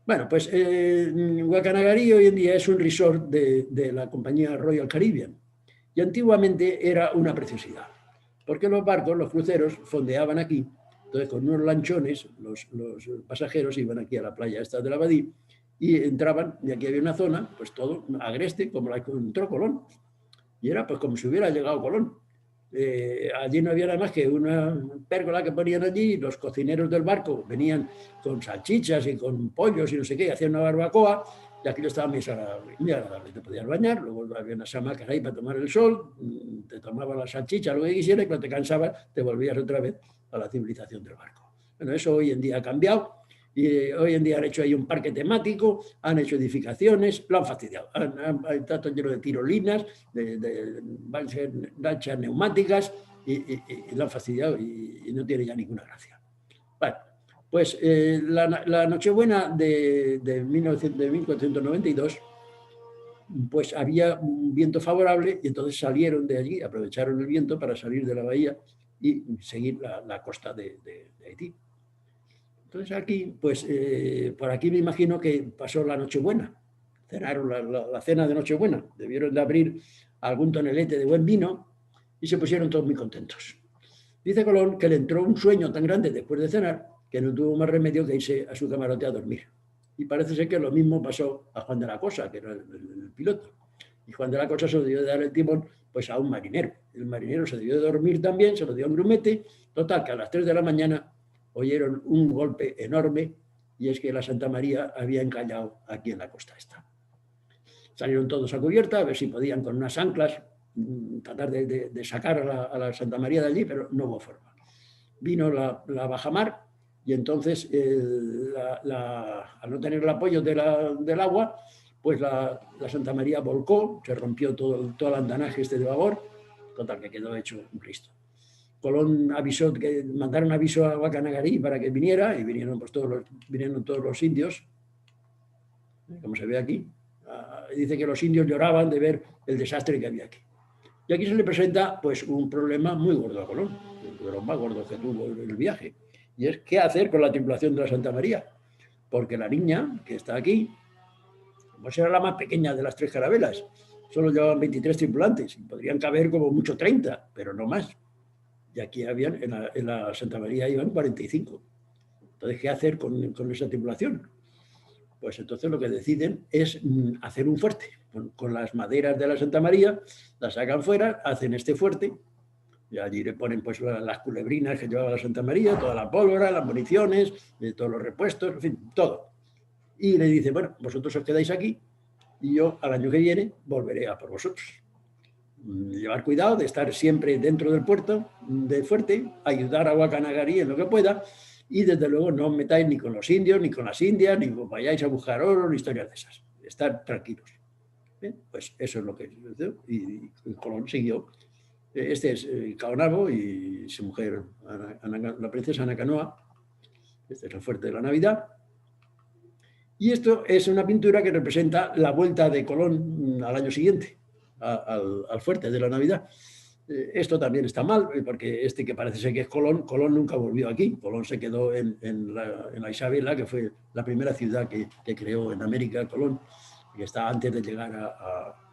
Bueno, pues Guacanagarí hoy en día es un resort de la compañía Royal Caribbean y antiguamente era una preciosidad, porque los barcos, los cruceros, fondeaban aquí. Entonces, con unos lanchones, los pasajeros iban aquí a la playa esta de la Abadí y entraban, y aquí había una zona, pues todo agreste, como la que entró Colón. Y era pues como si hubiera llegado Colón. Allí no había nada más que una pérgola que ponían allí, y los cocineros del barco venían con salchichas y con pollos y no sé qué, hacían una barbacoa, y aquello estaba muy agradable, muy agradable. Te podías bañar, luego había unas hamacas ahí para tomar el sol, te tomabas la salchicha, lo que quisieras, y cuando te cansabas te volvías otra vez a la civilización del barco. Bueno, eso hoy en día ha cambiado. Y hoy en día han hecho ahí un parque temático, han hecho edificaciones, lo han fastidiado. Está todo lleno de tirolinas, de lanchas neumáticas y lo han fastidiado y no tiene ya ninguna gracia. Bueno, Pues la Nochebuena de 1492, pues había un viento favorable y entonces salieron de allí, aprovecharon el viento para salir de la bahía y seguir la costa de Haití. Entonces aquí, pues por aquí me imagino que pasó la Nochebuena, cenaron la cena de Nochebuena, debieron de abrir algún tonelete de buen vino y se pusieron todos muy contentos. Dice Colón que le entró un sueño tan grande después de cenar que no tuvo más remedio que irse a su camarote a dormir. Y parece ser que lo mismo pasó a Juan de la Cosa, que era el piloto. Y Juan de la Cosa se lo dio de dar el timón pues a un marinero. El marinero se debió de dormir también, se lo dio a un grumete. Total, que a las 3 de la mañana oyeron un golpe enorme y es que la Santa María había encallado aquí en la costa esta. Salieron todos a cubierta a ver si podían con unas anclas tratar de sacar a la Santa María de allí, pero no hubo forma. Vino la bajamar y entonces al no tener el apoyo del agua, pues la Santa María volcó, se rompió todo el andanaje este de babor, total que quedó hecho un Cristo. Colón avisó, que mandaron aviso a Guacanagarí para que viniera y vinieron, pues, vinieron todos los indios, como se ve aquí. Dice que los indios lloraban de ver el desastre que había aquí. Y aquí se le presenta pues un problema muy gordo a Colón, de los más gordos que tuvo en el viaje. Y es qué hacer con la tripulación de la Santa María. Porque la niña que está aquí, pues era la más pequeña de las 3 carabelas. Solo llevaban 23 tripulantes y podrían caber como mucho 30, pero no más. Y aquí habían, en la Santa María iban 45. Entonces, ¿qué hacer con esa tripulación? Pues entonces lo que deciden es hacer un fuerte. Con las maderas de la Santa María, las sacan fuera, hacen este fuerte, y allí le ponen pues las culebrinas que llevaba la Santa María, toda la pólvora, las municiones, todos los repuestos, en fin, todo. Y le dice, bueno, vosotros os quedáis aquí y yo al año que viene volveré a por vosotros. Llevar cuidado de estar siempre dentro del puerto, del fuerte, ayudar a Guacanagarí en lo que pueda, y desde luego no os metáis ni con los indios, ni con las indias, ni vayáis a buscar oro, ni historias de esas. Estar tranquilos. Bien, pues eso es lo que hizo, y Colón siguió. Este es Caonabo y su mujer, la princesa Anacanoa. Este es el fuerte de la Navidad. Y esto es una pintura que representa la vuelta de Colón al año siguiente, al fuerte de la Navidad. Esto también está mal, porque este que parece ser que es Colón, Colón nunca volvió aquí. Colón se quedó en la Isabela, que fue la primera ciudad que creó en América, Colón, que está antes de llegar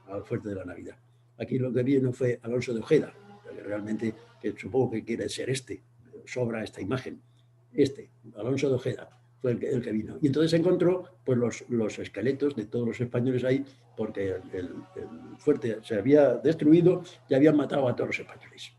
al fuerte de la Navidad. Aquí lo que vino fue Alonso de Ojeda, que realmente, que supongo que quiere ser sobra esta imagen. Alonso de Ojeda, fue el que vino. Y entonces encontró pues, los esqueletos de todos los españoles ahí, porque el fuerte se había destruido y habían matado a todos los españoles.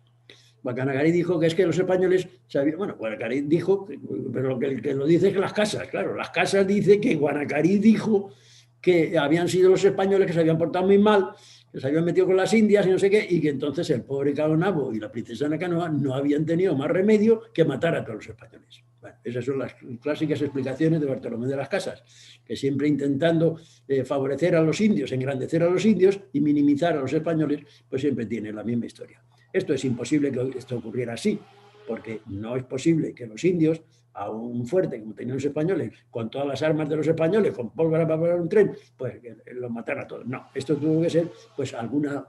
Guacanagarí dijo que es que los españoles bueno, Guanacarí dijo, pero el que lo dice es que las casas, claro, las casas dice que Guanacarí dijo que habían sido los españoles que se habían portado muy mal, que se habían metido con las indias y no sé qué, y que entonces el pobre Caonabo y la princesa Anacanoa no habían tenido más remedio que matar a todos los españoles. Bueno, esas son las clásicas explicaciones de Bartolomé de las Casas, que siempre intentando favorecer a los indios, engrandecer a los indios y minimizar a los españoles, pues siempre tiene la misma historia. Esto es imposible que esto ocurriera así, porque no es posible que los indios, a un fuerte como tenían los españoles, con todas las armas de los españoles, con pólvora para parar un tren, pues los mataran a todos. No, esto tuvo que ser pues alguna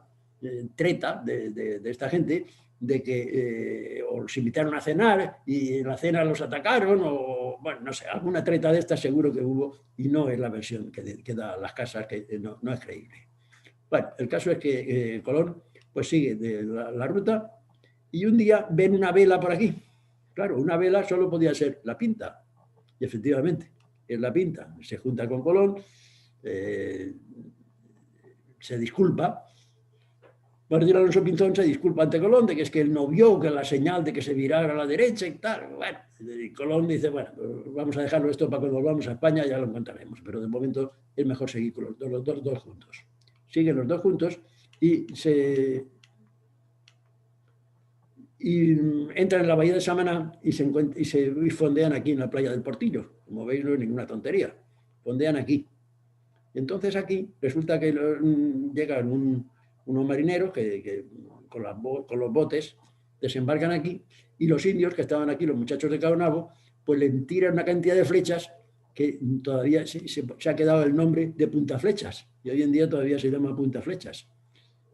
treta de esta gente, de que o los invitaron a cenar y en la cena los atacaron, o bueno, no sé, alguna treta de esta seguro que hubo, y no es la versión que da Las Casas, que no es creíble. Bueno, el caso es que Colón pues sigue de la ruta y un día ven una vela por aquí. Claro, una vela solo podía ser la Pinta, y efectivamente es la Pinta. Se junta con Colón, se disculpa. Martín Alonso Pinzón se disculpa ante Colón de que es que él no vio que la señal de que se virara a la derecha y tal. Bueno, y Colón dice, bueno, pues vamos a dejarlo esto para cuando volvamos a España, ya lo encontraremos. Pero de momento es mejor seguir con los dos juntos. Siguen los dos juntos y entran en la bahía de Samaná y se fondean aquí en la playa del Portillo. Como veis, no es ninguna tontería. Fondean aquí. Y entonces aquí resulta que llegan unos marineros que con los botes desembarcan aquí, y los indios que estaban aquí, los muchachos de Caonabo, pues le tira una cantidad de flechas que todavía se ha quedado el nombre de Punta Flechas, y hoy en día todavía se llama Punta Flechas.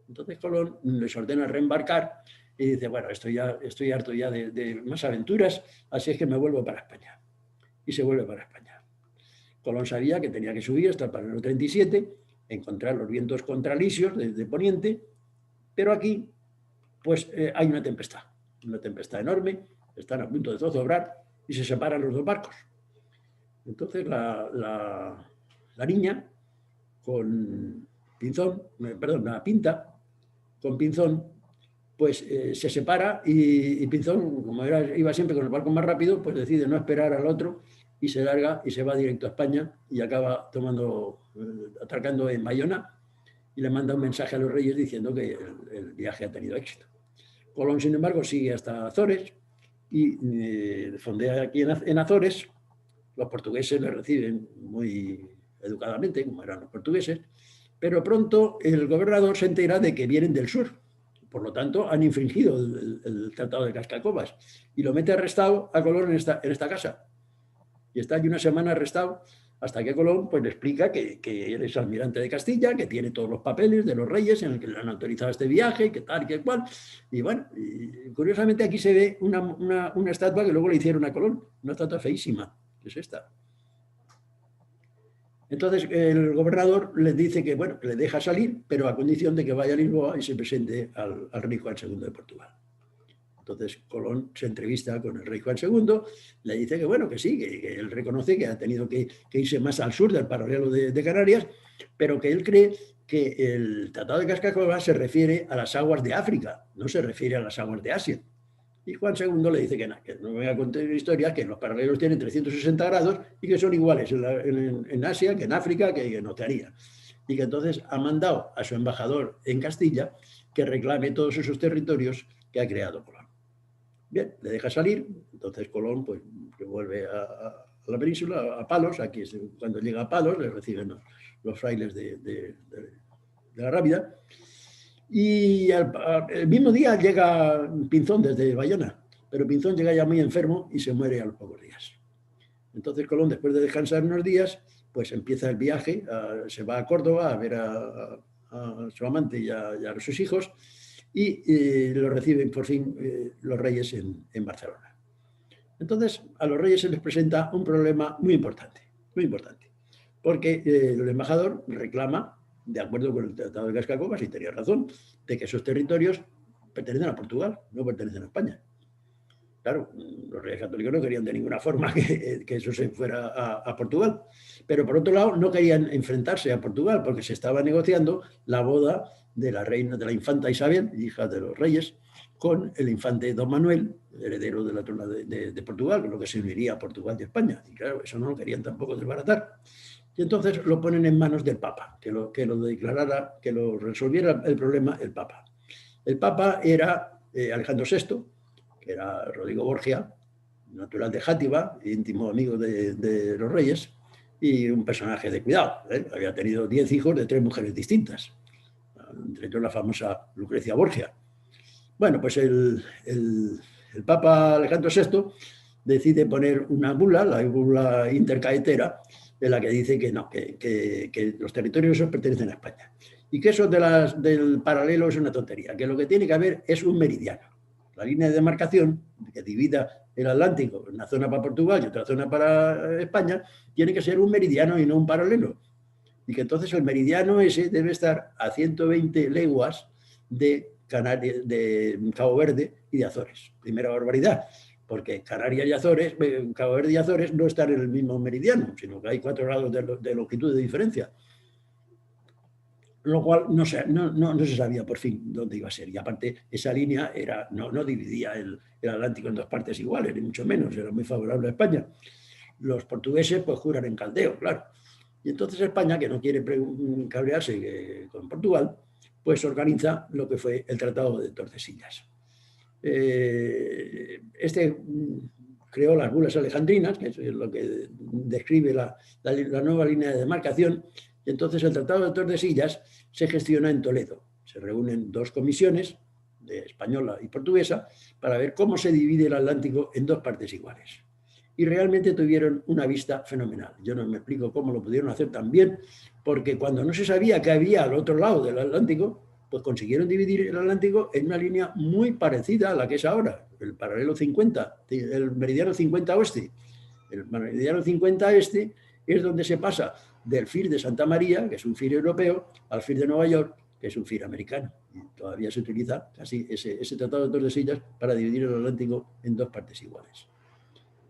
Entonces Colón les ordena reembarcar y dice, bueno, estoy harto ya de más aventuras, así es que me vuelvo para España. Y se vuelve para España. Colón sabía que tenía que subir hasta el paralelo 37, encontrar los vientos contralisios de poniente, pero aquí pues hay una tempestad enorme, están a punto de zozobrar y se separan los dos barcos. Entonces la niña con Pinzón, perdón, la Pinta con Pinzón, pues se separa y Pinzón, como iba siempre con el barco más rápido, pues decide no esperar al otro y se larga y se va directo a España y acaba atracando en Bayona y le manda un mensaje a los reyes diciendo que el viaje ha tenido éxito. Colón, sin embargo, sigue hasta Azores y fondea aquí en Azores. Los portugueses le reciben muy educadamente, como eran los portugueses, pero pronto el gobernador se entera de que vienen del sur. Por lo tanto, han infringido el Tratado de Cascacobas y lo mete arrestado a Colón en esta casa. Y está allí una semana arrestado hasta que Colón pues, le explica que él es almirante de Castilla, que tiene todos los papeles de los reyes en el que le han autorizado este viaje, que tal, que cual. Y bueno, y curiosamente aquí se ve una estatua que luego le hicieron a Colón, una estatua feísima, que es esta. Entonces el gobernador les dice que, bueno, que le deja salir, pero a condición de que vaya a Lisboa y se presente al rey Juan II de Portugal. Entonces Colón se entrevista con el rey Juan II, le dice que bueno, que sí, que él reconoce que ha tenido que irse más al sur del paralelo de Canarias, pero que él cree que el Tratado de Cascacobas se refiere a las aguas de África, no se refiere a las aguas de Asia. Y Juan II le dice que no me voy a contar historias, que los paralelos tienen 360 grados y que son iguales en Asia, que en África, que en Oceanía. Y que entonces ha mandado a su embajador en Castilla que reclame todos esos territorios que ha creado Colón. Bien, le deja salir, entonces Colón pues vuelve a la península, a Palos, aquí es cuando llega a Palos, le reciben los frailes de la Rábida, y el mismo día llega Pinzón desde Bayona, pero Pinzón llega ya muy enfermo y se muere a los pocos días. Entonces Colón, después de descansar unos días, pues empieza el viaje, se va a Córdoba a ver a su amante y a sus hijos, y lo reciben por fin los reyes en Barcelona. Entonces a los reyes se les presenta un problema muy importante, porque el embajador reclama, de acuerdo con el Tratado de Cascacobas, y tenía razón, de que esos territorios pertenecen a Portugal, no pertenecen a España. Claro, los reyes católicos no querían de ninguna forma que eso se fuera a Portugal, pero por otro lado no querían enfrentarse a Portugal porque se estaba negociando la boda de la reina, de la infanta Isabel, hija de los reyes, con el infante Don Manuel, heredero de la trona de Portugal, con lo que se uniría a Portugal y España. Y claro, eso no lo querían tampoco desbaratar. Y entonces lo ponen en manos del Papa, que lo declarara, que lo resolviera el problema el Papa. El Papa era Alejandro VI, que era Rodrigo Borgia, natural de Játiva, íntimo amigo de los reyes, y un personaje de cuidado. Había tenido 10 hijos de 3 mujeres distintas, entre ellos la famosa Lucrecia Borgia. Bueno, pues el Papa Alejandro VI decide poner una bula, la bula intercaetera, de la que dice que no, que los territorios esos pertenecen a España. Y que eso del paralelo es una tontería, que lo que tiene que haber es un meridiano. La línea de demarcación que divida el Atlántico, una zona para Portugal y otra zona para España, tiene que ser un meridiano y no un paralelo. Y que entonces el meridiano ese debe estar a 120 leguas de Cabo Verde y de Azores. Primera barbaridad, porque Canarias y Azores, Cabo Verde y Azores no están en el mismo meridiano, sino que hay 4 grados de longitud de diferencia. Lo cual no se sabía por fin dónde iba a ser. Y aparte, esa línea no dividía el Atlántico en 2 partes iguales, ni mucho menos, era muy favorable a España. Los portugueses pues juran en caldeo, claro. Y entonces España, que no quiere cabrearse con Portugal, pues organiza lo que fue el Tratado de Tordesillas. Creó las bulas alejandrinas, que es lo que describe la nueva línea de demarcación, y entonces el Tratado de Tordesillas se gestiona en Toledo. Se reúnen 2 comisiones, española y portuguesa, para ver cómo se divide el Atlántico en 2 partes iguales. y realmente tuvieron una vista fenomenal. Yo no me explico cómo lo pudieron hacer tan bien, porque cuando no se sabía qué había al otro lado del Atlántico, pues consiguieron dividir el Atlántico en una línea muy parecida a la que es ahora, el paralelo 50, el meridiano 50 oeste. El meridiano 50 este es donde se pasa del FIR de Santa María, que es un FIR europeo, al FIR de Nueva York, que es un FIR americano. Y todavía se utiliza casi ese tratado de Tordesillas para dividir el Atlántico en dos partes iguales.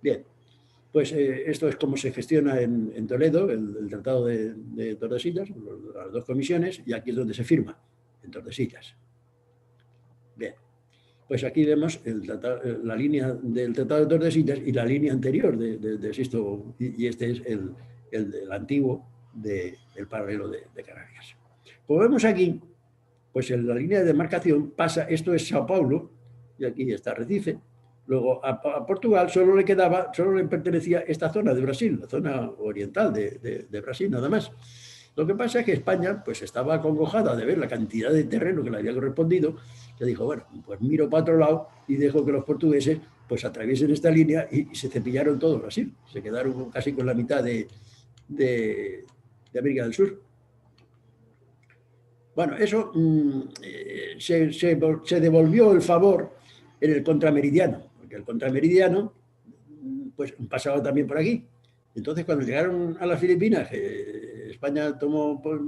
Bien, pues esto es cómo se gestiona en Toledo el tratado de Tordesillas, las dos comisiones, y aquí es donde se firma, en Tordesillas. Bien, pues aquí vemos la línea del tratado de Tordesillas y la línea anterior de Sisto, y este es el antiguo del paralelo de Canarias. Como vemos aquí, pues en la línea de demarcación pasa, esto es Sao Paulo, y aquí está Recife. Luego a Portugal solo le pertenecía esta zona de Brasil, la zona oriental de Brasil, nada más. Lo que pasa es que España pues estaba acongojada de ver la cantidad de terreno que le había correspondido, que dijo, bueno, pues miro para otro lado y dejo que los portugueses pues atraviesen esta línea y se cepillaron todo Brasil. Se quedaron casi con la mitad de América del Sur. Bueno, eso se devolvió el favor en el contrameridiano, porque el contrameridiano pues pasaba también por aquí. Entonces, cuando llegaron a las Filipinas, España tomó, pues,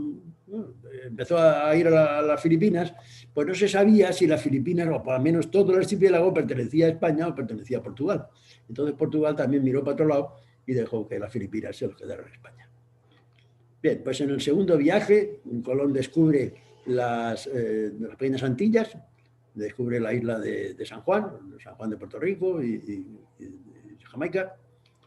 empezó a ir a las Filipinas, pues no se sabía si las Filipinas, o por lo menos todo el archipiélago, pertenecía a España o pertenecía a Portugal. Entonces Portugal también miró para otro lado y dejó que las Filipinas se los quedaran a España. Bien, pues en el segundo viaje, Colón descubre las Pequeñas Antillas, descubre la isla de San Juan de Puerto Rico y Jamaica.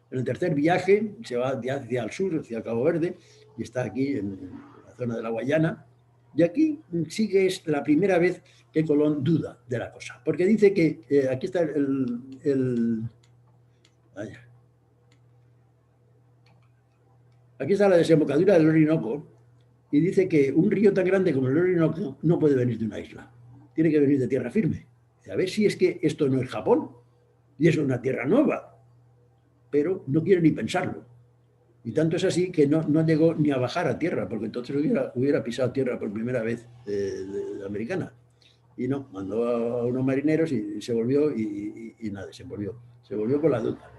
En el tercer viaje se va hacia el sur, hacia Cabo Verde, y está aquí en la zona de la Guayana. Y aquí sí que es la primera vez que Colón duda de la cosa, porque dice que aquí está aquí está la desembocadura del Orinoco, y dice que un río tan grande como el Orinoco no puede venir de una isla, tiene que venir de tierra firme. A ver si es que esto no es Japón, y es una tierra nueva, pero no quiere ni pensarlo. Y tanto es así que no llegó ni a bajar a tierra, porque entonces hubiera pisado tierra por primera vez de americana. Y no, mandó a unos marineros y se volvió y nada, se volvió con la duda.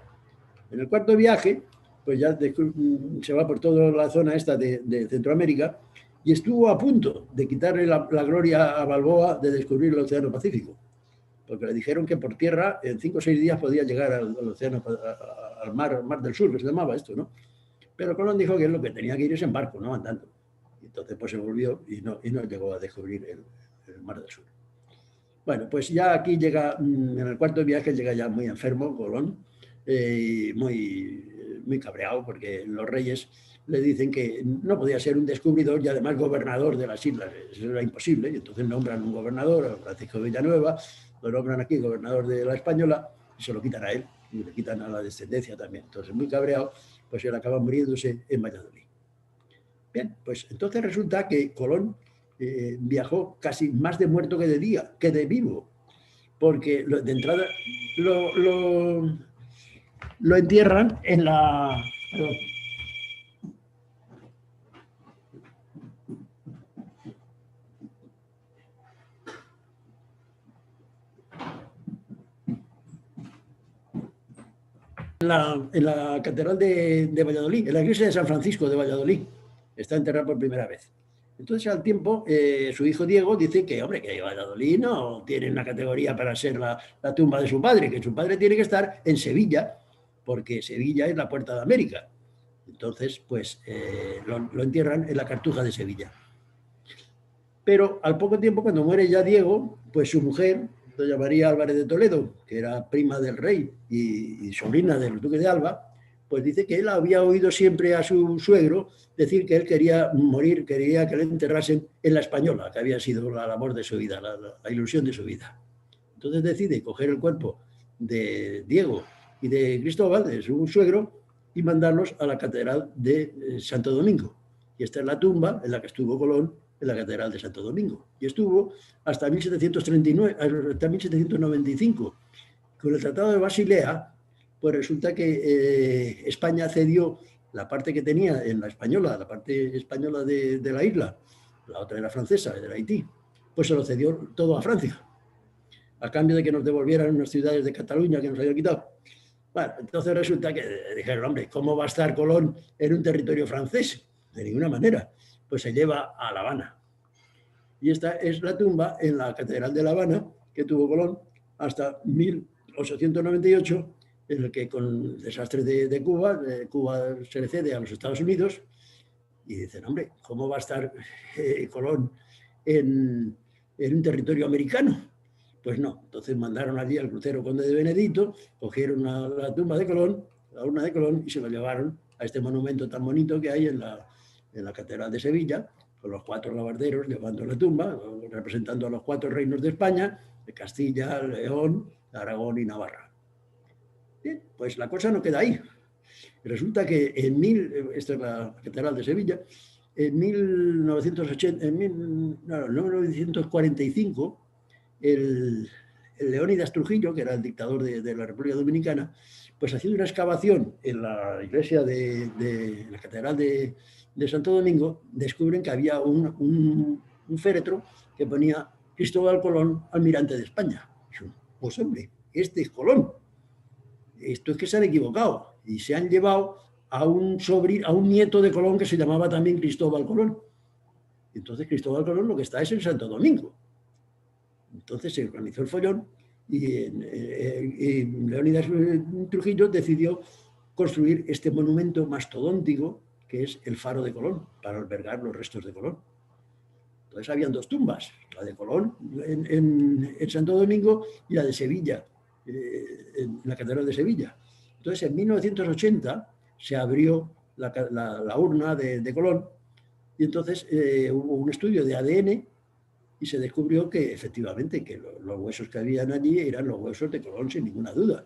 En el cuarto viaje, pues ya se va por toda la zona esta de Centroamérica y estuvo a punto de quitarle la gloria a Balboa de descubrir el Océano Pacífico, porque le dijeron que por tierra en 5 o 6 días podía llegar al océano, al mar del Sur, que se llamaba esto, ¿no? Pero Colón dijo que lo que tenía que ir es en barco, no andando. Y entonces pues se volvió y no llegó a descubrir el mar del Sur. Bueno, pues ya aquí llega, en el cuarto viaje llega ya muy enfermo Colón, muy cabreado, porque los reyes le dicen que no podía ser un descubridor y además gobernador de las islas. Eso era imposible, y entonces nombran un gobernador, a Francisco Villanueva, lo nombran aquí gobernador de la Española, y se lo quitan a él, y le quitan a la descendencia también. Entonces, muy cabreado, pues él acaba muriéndose en Valladolid. Bien, pues entonces resulta que Colón viajó casi más de muerto que de vivo, porque de entrada lo entierran en la... En la catedral de Valladolid, en la iglesia de San Francisco de Valladolid, está enterrado por primera vez. Entonces, al tiempo, su hijo Diego dice que, hombre, que Valladolid no tiene una categoría para ser la tumba de su padre, que su padre tiene que estar en Sevilla, porque Sevilla es la puerta de América. Entonces, pues, lo entierran en la Cartuja de Sevilla. Pero al poco tiempo, cuando muere ya Diego, pues su mujer, doña María Álvarez de Toledo, que era prima del rey y sobrina del duque de Alba, pues dice que él había oído siempre a su suegro decir que él quería morir, quería que le enterrasen en la Española, que había sido la labor de su vida, la ilusión de su vida. Entonces decide coger el cuerpo de Diego y de Cristóbal, de su suegro, y mandarlos a la catedral de Santo Domingo. Y esta es la tumba en la que estuvo Colón, en la catedral de Santo Domingo. Y estuvo hasta 1739, hasta 1795. Con el Tratado de Basilea, pues resulta que España cedió la parte que tenía en la española, la parte española de la isla, la otra era francesa, de Haití, pues se lo cedió todo a Francia, a cambio de que nos devolvieran unas ciudades de Cataluña que nos habían quitado. Bueno, entonces resulta que dijeron, hombre, ¿cómo va a estar Colón en un territorio francés? De ninguna manera. Pues se lleva a La Habana. Y esta es la tumba en la Catedral de La Habana que tuvo Colón hasta 1898, en el que con el desastre de Cuba, Cuba se le cede a los Estados Unidos y dicen, hombre, ¿cómo va a estar Colón en un territorio americano? Pues no, entonces mandaron allí al crucero Conde de Benedito, cogieron la tumba de Colón, la urna de Colón, y se lo llevaron a este monumento tan bonito que hay en la Catedral de Sevilla, con los 4 lavarderos llevando la tumba, representando a los 4 reinos de España, de Castilla, León, Aragón y Navarra. Bien, pues la cosa no queda ahí. Resulta que esta es la Catedral de Sevilla, en 1945, el Leónidas Trujillo, que era el dictador de la República Dominicana, pues haciendo una excavación en la iglesia de la Catedral de Santo Domingo, descubren que había un féretro que ponía Cristóbal Colón, almirante de España. Pues hombre, este es Colón. Esto es que se han equivocado y se han llevado a un nieto de Colón que se llamaba también Cristóbal Colón. Entonces Cristóbal Colón lo que está es en Santo Domingo. Entonces se organizó el follón y Leónidas Trujillo decidió construir este monumento mastodóntico que es el Faro de Colón, para albergar los restos de Colón. Entonces habían 2 tumbas, la de Colón en Santo Domingo y la de Sevilla, en la Catedral de Sevilla. Entonces en 1980 se abrió la urna de Colón y entonces hubo un estudio de ADN y se descubrió que efectivamente que los huesos que habían allí eran los huesos de Colón sin ninguna duda.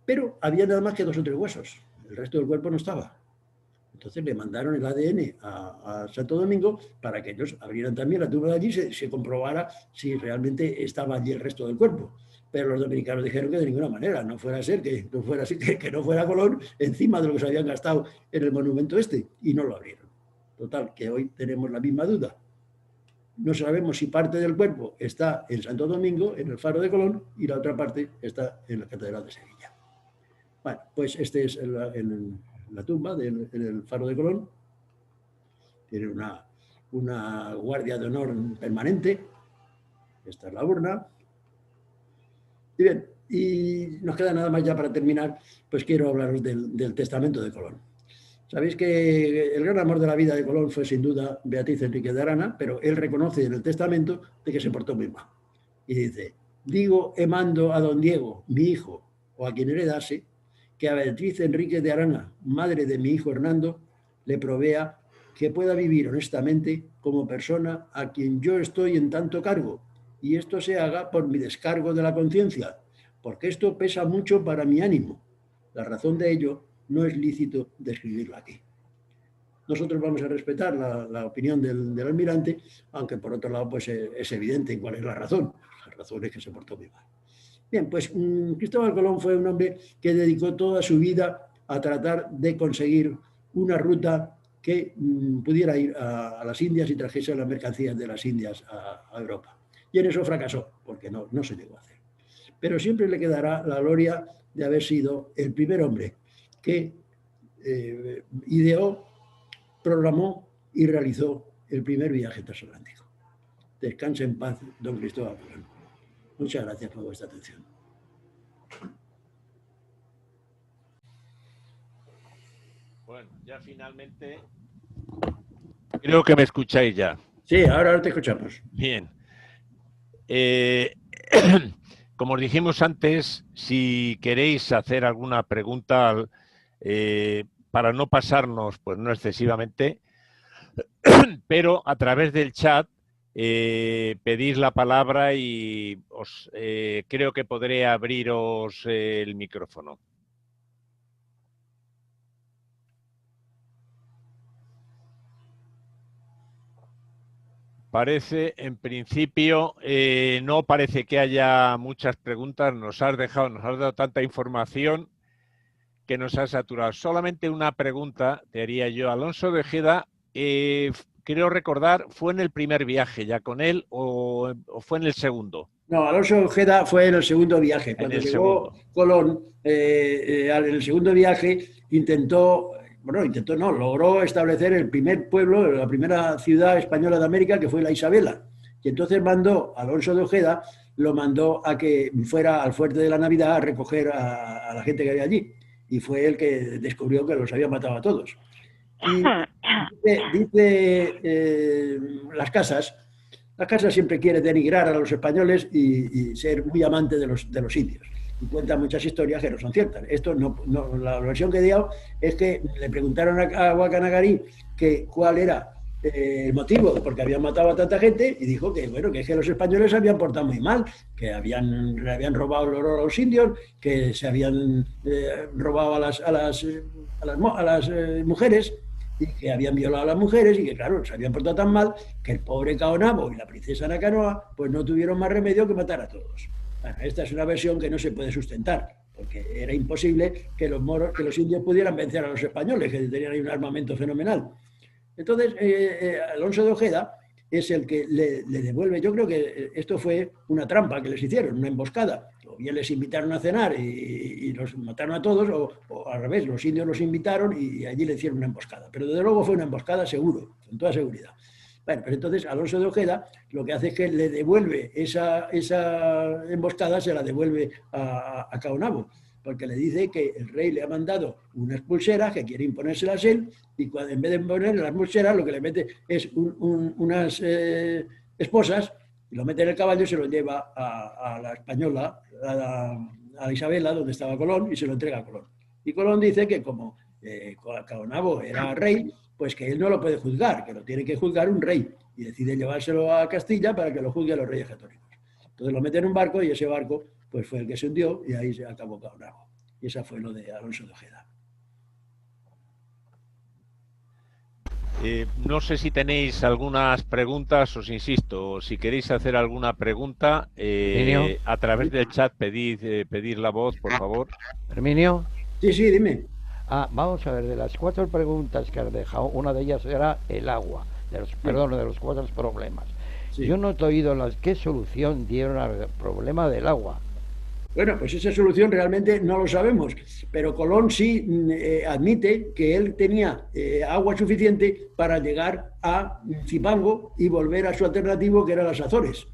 Pero había nada más que 2 o 3 huesos, el resto del cuerpo no estaba. Entonces le mandaron el ADN a Santo Domingo para que ellos abrieran también la tumba de allí y se comprobara si realmente estaba allí el resto del cuerpo. Pero los dominicanos dijeron que de ninguna manera, no fuera a ser que no fuera Colón encima de lo que se habían gastado en el monumento este, y no lo abrieron. Total, que hoy tenemos la misma duda. No sabemos si parte del cuerpo está en Santo Domingo, en el Faro de Colón, y la otra parte está en la Catedral de Sevilla. Bueno, pues este es la tumba en el Faro de Colón. Tiene una guardia de honor permanente. Esta es la urna. Y bien, y nos queda nada más ya para terminar, pues quiero hablaros del testamento de Colón. Sabéis que el gran amor de la vida de Colón fue sin duda Beatriz Enríquez de Arana, pero él reconoce en el testamento de que se portó muy mal. Y dice, digo, mando a don Diego, mi hijo, o a quien heredase, que a Beatriz Enríquez de Arana, madre de mi hijo Hernando, le provea que pueda vivir honestamente como persona a quien yo estoy en tanto cargo, y esto se haga por mi descargo de la conciencia, porque esto pesa mucho para mi ánimo. La razón de ello no es lícito describirla aquí. Nosotros vamos a respetar la opinión del almirante, aunque por otro lado pues es evidente cuál es la razón. La razón es que se portó muy mal. Bien, pues Cristóbal Colón fue un hombre que dedicó toda su vida a tratar de conseguir una ruta que pudiera ir a las Indias y trajese las mercancías de las Indias a Europa. Y en eso fracasó, porque no se llegó a hacer. Pero siempre le quedará la gloria de haber sido el primer hombre que ideó, programó y realizó el primer viaje transatlántico. Descanse en paz, don Cristóbal Colón. Muchas gracias por vuestra atención. Bueno, ya finalmente creo que me escucháis ya. Sí, ahora te escuchamos. Bien. Como os dijimos antes, si queréis hacer alguna pregunta, para no pasarnos, pues no excesivamente, pero a través del chat pedís la palabra y creo que podré abriros el micrófono. Parece, en principio, no parece que haya muchas preguntas. Nos has dado tanta información que nos ha saturado. Solamente una pregunta te haría yo. Alonso de Ojeda, creo recordar, ¿fue en el primer viaje ya con él o fue en el segundo? No, Alonso Ojeda fue en el segundo viaje. Cuando llegó Colón, en el segundo viaje logró establecer el primer pueblo, la primera ciudad española de América, que fue la Isabela. Y entonces Alonso de Ojeda lo mandó a que fuera al Fuerte de la Navidad a recoger a la gente que había allí. Y fue el que descubrió que los había matado a todos. Y dice Las Casas siempre quiere denigrar a los españoles y ser muy amante de los indios. Y cuenta muchas historias que no son ciertas. Esto la versión que he dado es que le preguntaron a Guacanagarí que cuál era el motivo porque habían matado a tanta gente y dijo que, bueno, que es que los españoles se habían portado muy mal, que le habían robado el oro a los indios, que se habían robado a las mujeres, y que habían violado a las mujeres y que, claro, se habían portado tan mal que el pobre Caonabo y la princesa Nakanoa pues no tuvieron más remedio que matar a todos. Bueno, esta es una versión que no se puede sustentar, porque era imposible que los indios pudieran vencer a los españoles, que tenían ahí un armamento fenomenal. Entonces, Alonso de Ojeda es el que le devuelve. Yo creo que esto fue una trampa que les hicieron, una emboscada. O bien les invitaron a cenar y los mataron a todos, o al revés, los indios los invitaron y allí le hicieron una emboscada. Pero desde luego fue una emboscada seguro, con toda seguridad. Bueno, pues entonces Alonso de Ojeda lo que hace es que le devuelve esa emboscada, se la devuelve a Caonabo, porque le dice que el rey le ha mandado unas pulseras que quiere imponérselas él, y en vez de ponerle las pulseras lo que le mete es unas esposas, y lo mete en el caballo y se lo lleva a la española, a Isabela, donde estaba Colón, y se lo entrega a Colón. Y Colón dice que como Caonabo era rey, pues que él no lo puede juzgar, que lo tiene que juzgar un rey, y decide llevárselo a Castilla para que lo juzgue a los reyes católicos. Entonces lo mete en un barco y ese barco pues fue el que se hundió y ahí se acabó Caonabo. Y esa fue lo de Alonso de Ojeda. No sé si tenéis algunas preguntas, os insisto, si queréis hacer alguna pregunta, a través del chat pedid la voz, por favor. Herminio. Sí, dime. Vamos a ver, de las 4 preguntas que has dejado, una de ellas era el agua, de los 4 problemas. Sí. Yo no te he oído qué solución dieron al problema del agua. Bueno, pues esa solución realmente no lo sabemos, pero Colón sí admite que él tenía agua suficiente para llegar a Zipango y volver a su alternativo, que era las Azores.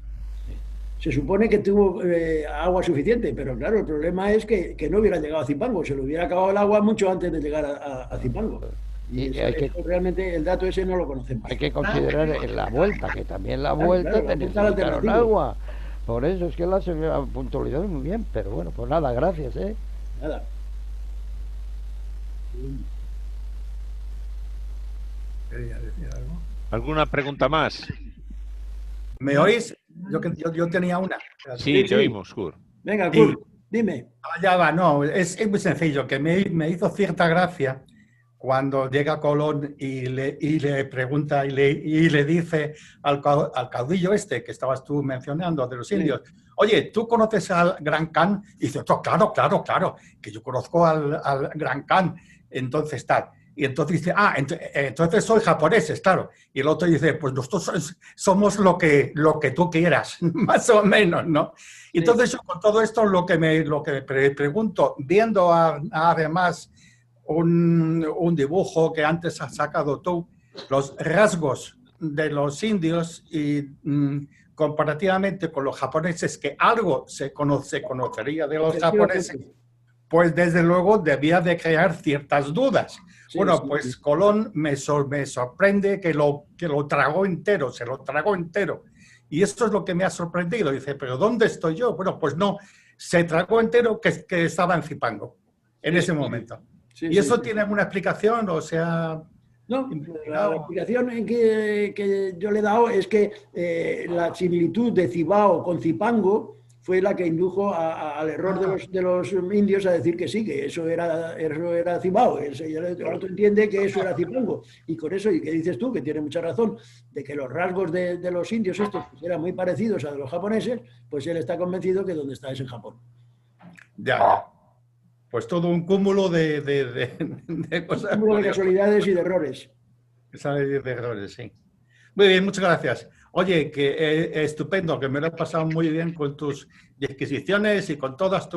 Se supone que tuvo agua suficiente, pero claro, el problema es que no hubiera llegado a Zipango, se le hubiera acabado el agua mucho antes de llegar a Zipango. Y realmente el dato ese no lo conocemos. Hay que considerar la vuelta, que también la vuelta necesitaron agua. Por eso es que la ha puntualizado muy bien, pero bueno, pues nada, gracias, Nada. ¿Quería decir algo? ¿Alguna pregunta más? ¿Me oís? Yo tenía una. Sí, te oímos, Kurt. Venga, Kurt, dime. Ya va, no, es muy sencillo, que me hizo cierta gracia cuando llega Colón y le pregunta y le dice al caudillo este que estabas tú mencionando de los indios, oye, ¿tú conoces al Gran Khan? Y dice, claro, que yo conozco al Gran Khan. Entonces tal. Y entonces dice, entonces soy japoneses, claro. Y el otro dice, pues nosotros somos lo que tú quieras, más o menos, ¿no? Y entonces yo con todo esto lo que me pregunto, viendo además un dibujo que antes has sacado tú, los rasgos de los indios y comparativamente con los japoneses, que algo se conocería de los japoneses, pues desde luego debía de crear ciertas dudas. Pues Colón me sorprende que lo tragó entero, se lo tragó entero. Y esto es lo que me ha sorprendido. Dice, ¿pero dónde estoy yo? Bueno, pues no, se tragó entero que estaba en Zipango en ese momento. ¿Y eso tiene alguna explicación? O sea... No, la explicación que yo le he dado es que la similitud de Cibao con Zipango fue la que indujo al error de los indios a decir que sí, que eso era Cibao. El otro entiende que eso era Zipango. Y con eso, y que dices tú, que tiene mucha razón, de que los rasgos de los indios estos pues, eran muy parecidos a los japoneses, pues él está convencido que donde está es en Japón. Ya. pues todo un cúmulo de cosas. Un cúmulo de casualidades y de errores. De errores, sí. Muy bien, muchas gracias. Oye, que estupendo, que me lo he pasado muy bien con tus disquisiciones y con todos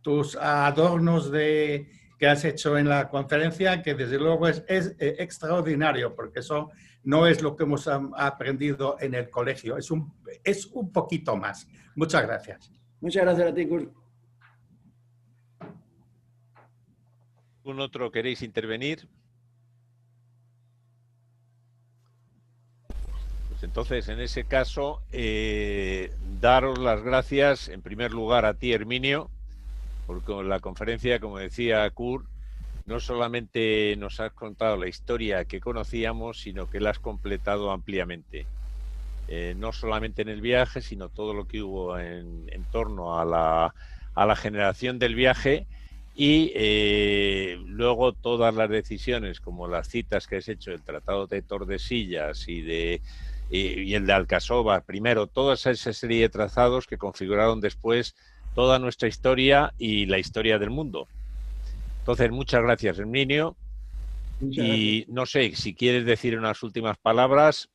tus adornos que has hecho en la conferencia, que desde luego es extraordinario, porque eso no es lo que hemos aprendido en el colegio, es un poquito más. Muchas gracias. Muchas gracias a ti, Kurt. ¿Algún otro queréis intervenir? Pues entonces, en ese caso, daros las gracias, en primer lugar, a ti, Herminio, porque en la conferencia, como decía Kurt, no solamente nos has contado la historia que conocíamos, sino que la has completado ampliamente. No solamente en el viaje, sino todo lo que hubo en torno a la generación del viaje y luego todas las decisiones, como las citas que has hecho, el Tratado de Tordesillas y el de Alcasova, primero, toda esa serie de trazados que configuraron después toda nuestra historia y la historia del mundo. Entonces, muchas gracias, Herminio. Y no sé, si quieres decir unas últimas palabras.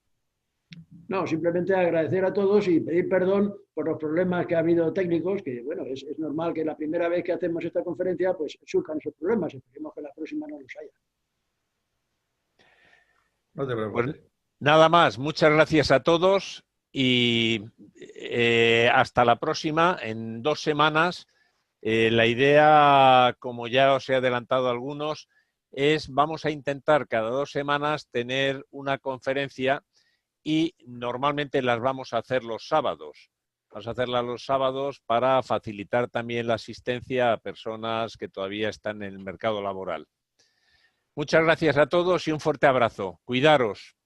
No, simplemente agradecer a todos y pedir perdón por los problemas que ha habido técnicos, que bueno, es normal que la primera vez que hacemos esta conferencia pues surjan esos problemas, esperemos que la próxima no los haya. No te preocupes. Pues nada más, muchas gracias a todos y hasta la próxima, en 2 semanas. La idea, como ya os he adelantado a algunos, vamos a intentar cada 2 semanas tener una conferencia y normalmente las vamos a hacer los sábados. Vamos a hacerlas los sábados para facilitar también la asistencia a personas que todavía están en el mercado laboral. Muchas gracias a todos y un fuerte abrazo. Cuidaros.